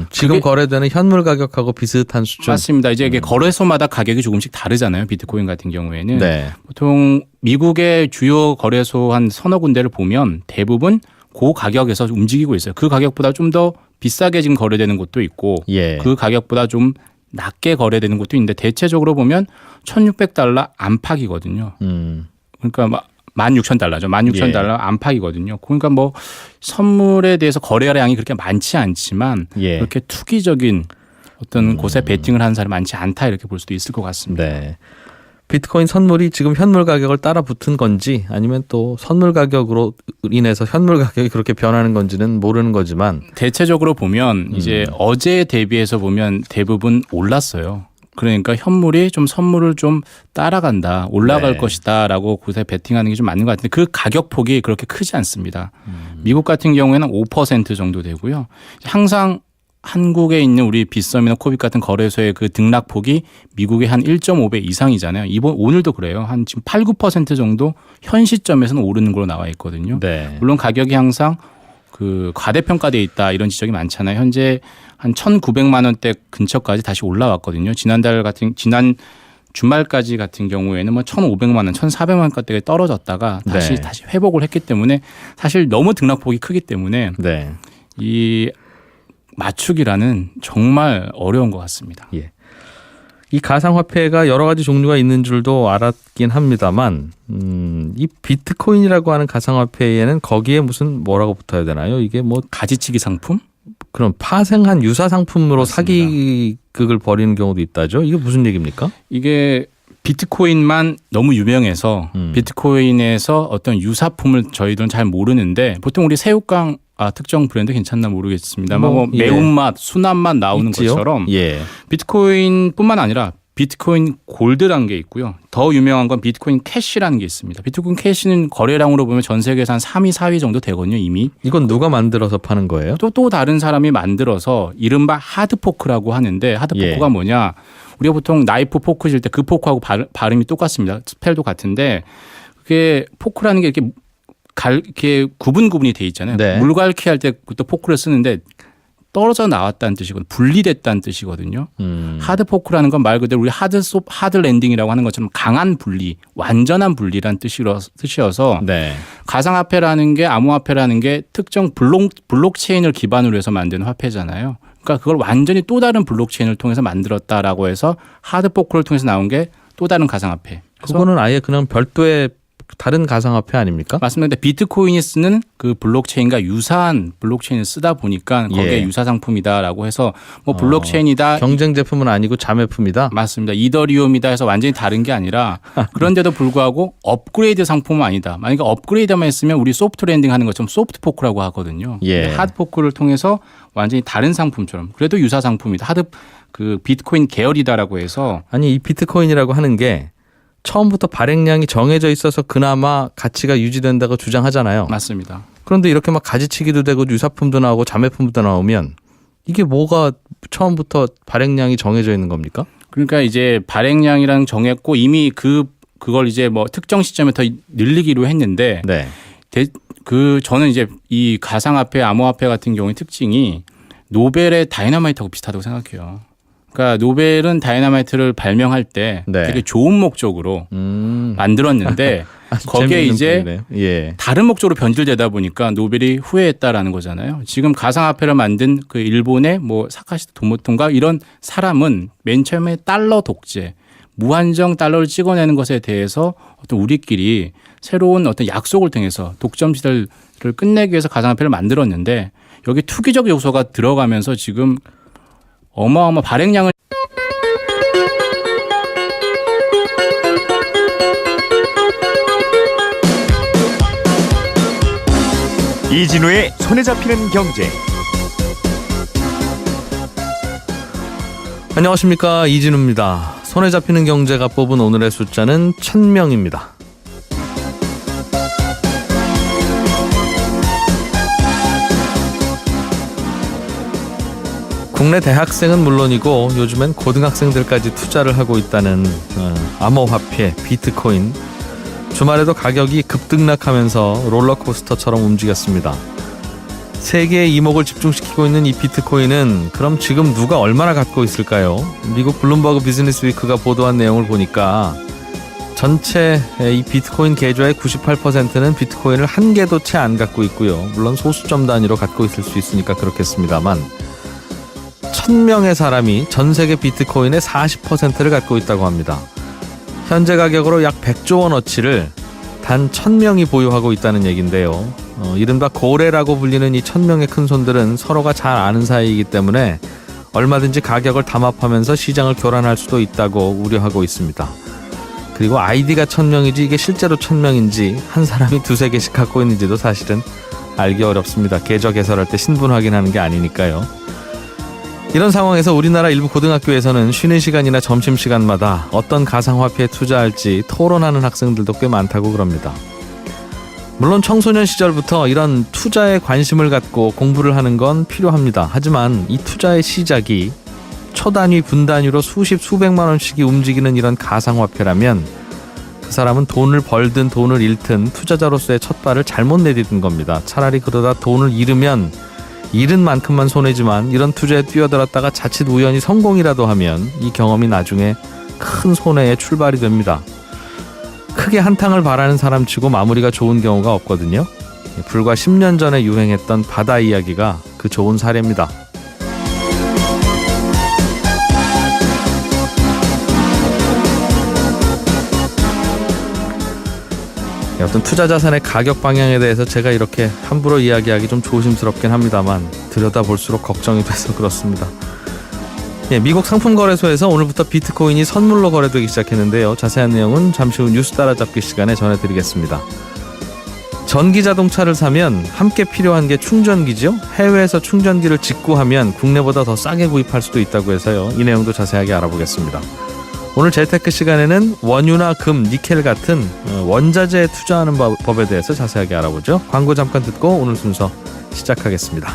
지금 그게- 거래되는 현물 가격하고 비슷한 수준. 맞습니다. 이제 이게 거래소마다 가격이 조금씩 다르잖아요. 비트코인 같은 경우에는. 네. 보통 미국의 주요 거래소 한 서너 군데를 보면 대부분 그 가격에서 움직이고 있어요. 그 가격보다 좀 더 비싸게 지금 거래되는 곳도 있고 예. 그 가격보다 좀 낮게 거래되는 곳도 있는데 대체적으로 보면 $1,600 안팎이거든요. 그러니까 16,000달러죠. 16,000달러 안팎이거든요. 그러니까 뭐 선물에 대해서 거래량이 그렇게 많지 않지만 그렇게 투기적인 어떤 곳에 베팅을 하는 사람이 많지 않다 이렇게 볼 수도 있을 것 같습니다. 네. 비트코인 선물이 지금 현물 가격을 따라 붙은 건지 아니면 또 선물 가격으로 인해서 현물 가격이 그렇게 변하는 건지는 모르는 거지만 대체적으로 보면 이제 어제에 대비해서 보면 대부분 올랐어요. 그러니까 현물이 좀 선물을 좀 따라간다, 올라갈 것이다라고 곳에 베팅하는 게 좀 맞는 것 같은데 그 가격 폭이 그렇게 크지 않습니다. 미국 같은 경우에는 5% 정도 되고요. 항상 한국에 있는 우리 빗썸이나 코빅 같은 거래소의 그 등락폭이 미국의 한 1.5배 이상이잖아요. 오늘도 그래요. 한 지금 8, 9% 정도 현 시점에서는 오르는 걸로 나와 있거든요. 네. 물론 가격이 항상 그 과대평가돼 있다 이런 지적이 많잖아요. 현재 한 1,900만 원대 근처까지 다시 올라왔거든요. 지난 주말까지 같은 경우에는 뭐 1,500만 원, 1,400만 원대가 떨어졌다가 다시 회복을 했기 때문에 사실 너무 등락폭이 크기 때문에 이 맞추기라는 정말 어려운 것 같습니다. 예. 이 가상화폐가 여러 가지 종류가 있는 줄도 알았긴 합니다만 이 비트코인이라고 하는 가상화폐에는 거기에 무슨 뭐라고 붙어야 되나요? 이게 뭐 가지치기 상품? 그럼 파생한 유사 상품으로 맞습니다. 사기극을 벌이는 경우도 있다죠. 이게 무슨 얘기입니까? 이게 비트코인만 너무 유명해서 비트코인에서 어떤 유사품을 저희들은 잘 모르는데 보통 우리 새우깡 특정 브랜드 괜찮나 모르겠습니다만 뭐 매운맛, 순한 맛 나오는 있지요? 것처럼 비트코인뿐만 아니라 비트코인 골드라는 게 있고요. 더 유명한 건 비트코인 캐시라는 게 있습니다. 비트코인 캐시는 거래량으로 보면 전 세계에서 한 3위, 4위 정도 되거든요. 이미. 이건 누가 만들어서 파는 거예요? 또 다른 사람이 만들어서 이른바 하드포크라고 하는데 하드포크가 뭐냐. 우리가 보통 나이프 포크 질 때 그 포크하고 발음이 똑같습니다. 스펠도 같은데 그게 포크라는 게 이렇게 구분이 돼 있잖아요. 물갈퀴 할 때 또 포크를 쓰는데 떨어져 나왔다는 뜻이거든요. 분리됐다는 뜻이거든요. 하드 포크라는 건 말 그대로 우리 하드 랜딩이라고 하는 것처럼 강한 분리, 완전한 분리란 뜻이어서 가상화폐라는 게 암호화폐라는 게 특정 블록체인을 기반으로 해서 만든 화폐잖아요. 그러니까 그걸 완전히 또 다른 블록체인을 통해서 만들었다라고 해서 하드 포크를 통해서 나온 게 또 다른 가상화폐. 그거는 아예 그냥 별도의 다른 가상화폐 아닙니까? 맞습니다. 비트코인이 쓰는 그 블록체인과 유사한 블록체인을 쓰다 보니까 거기에 유사 상품이다라고 해서 뭐 블록체인이다. 경쟁 제품은 아니고 자매품이다. 맞습니다. 이더리움이다 해서 완전히 다른 게 아니라 그런데도 불구하고 업그레이드 상품은 아니다. 만약에 업그레이드만 했으면 우리 소프트 랜딩 하는 것처럼 소프트 포크라고 하거든요. 하드 포크를 통해서 완전히 다른 상품처럼 그래도 유사 상품이다. 그 비트코인 계열이다라고 해서 아니 이 비트코인이라고 하는 게 처음부터 발행량이 정해져 있어서 그나마 가치가 유지된다고 주장하잖아요. 맞습니다. 그런데 이렇게 막 가지치기도 되고 유사품도 나오고 자매품도 나오면 이게 뭐가 처음부터 발행량이 정해져 있는 겁니까? 그러니까 이제 발행량이랑 정했고 이미 그걸 이제 뭐 특정 시점에 더 늘리기로 했는데 저는 이제 이 가상화폐, 암호화폐 같은 경우의 특징이 노벨의 다이너마이트하고 비슷하다고 생각해요. 그러니까 노벨은 다이너마이트를 발명할 때 되게 좋은 목적으로 만들었는데 거기에 이제 다른 목적으로 변질되다 보니까 노벨이 후회했다라는 거잖아요. 지금 가상화폐를 만든 그 일본의 뭐 사카시 도모토인가 이런 사람은 맨 처음에 달러 독재, 무한정 달러를 찍어내는 것에 대해서 어떤 우리끼리 새로운 어떤 약속을 통해서 독점 시대를 끝내기 위해서 가상화폐를 만들었는데 여기 투기적 요소가 들어가면서 지금 어마어마 발행량을 이진우의 손에 잡히는 경제. 안녕하십니까, 이진우입니다. 손에 잡히는 경제가 뽑은 오늘의 숫자는 1000명입니다. 국내 대학생은 물론이고 요즘엔 고등학생들까지 투자를 하고 있다는 암호화폐 비트코인. 주말에도 가격이 급등락하면서 롤러코스터처럼 움직였습니다. 세계의 이목을 집중시키고 있는 이 비트코인은 그럼 지금 누가 얼마나 갖고 있을까요? 미국 블룸버그 비즈니스 위크가 보도한 내용을 보니까 전체 이 비트코인 계좌의 98%는 비트코인을 한 개도 채 안 갖고 있고요. 물론 소수점 단위로 갖고 있을 수 있으니까 그렇겠습니다만 1000명의 사람이 전 세계 비트코인의 40%를 갖고 있다고 합니다. 현재 가격으로 약 100조 원어치를 단 1000명이 보유하고 있다는 얘긴데요. 이른바 고래라고 불리는 이 1000명의 큰손들은 서로가 잘 아는 사이이기 때문에 얼마든지 가격을 담합하면서 시장을 교란할 수도 있다고 우려하고 있습니다. 그리고 아이디가 1000명이지 이게 실제로 1000명인지 한 사람이 두세 개씩 갖고 있는지도 사실은 알기 어렵습니다. 계좌 개설할 때 신분 확인하는 게 아니니까요. 이런 상황에서 우리나라 일부 고등학교에서는 쉬는 시간이나 점심시간마다 어떤 가상화폐에 투자할지 토론하는 학생들도 꽤 많다고 그럽니다. 물론 청소년 시절부터 이런 투자에 관심을 갖고 공부를 하는 건 필요합니다. 하지만 이 투자의 시작이 초단위, 분단위로 수십, 수백만 원씩이 움직이는 이런 가상화폐라면 그 사람은 돈을 벌든 돈을 잃든 투자자로서의 첫 발을 잘못 내딛은 겁니다. 차라리 그러다 돈을 잃으면 잃은 만큼만 손해지만 이런 투자에 뛰어들었다가 자칫 우연히 성공이라도 하면 이 경험이 나중에 큰 손해의 출발이 됩니다. 크게 한탕을 바라는 사람치고 마무리가 좋은 경우가 없거든요. 불과 10년 전에 유행했던 바다 이야기가 그 좋은 사례입니다. 어떤 투자 자산의 가격 방향에 대해서 제가 이렇게 함부로 이야기하기 좀 조심스럽긴 합니다만 들여다볼수록 걱정이 돼서 그렇습니다. 미국 상품거래소에서 오늘부터 비트코인이 선물로 거래되기 시작했는데요. 자세한 내용은 잠시 후 뉴스 따라잡기 시간에 전해드리겠습니다. 전기 자동차를 사면 함께 필요한 게 충전기죠. 해외에서 충전기를 직구하면 국내보다 더 싸게 구입할 수도 있다고 해서요. 이 내용도 자세하게 알아보겠습니다. 오늘 재테크 시간에는 원유나 금, 니켈 같은 원자재에 투자하는 법에 대해서 자세하게 알아보죠. 광고 잠깐 듣고 오늘 순서 시작하겠습니다.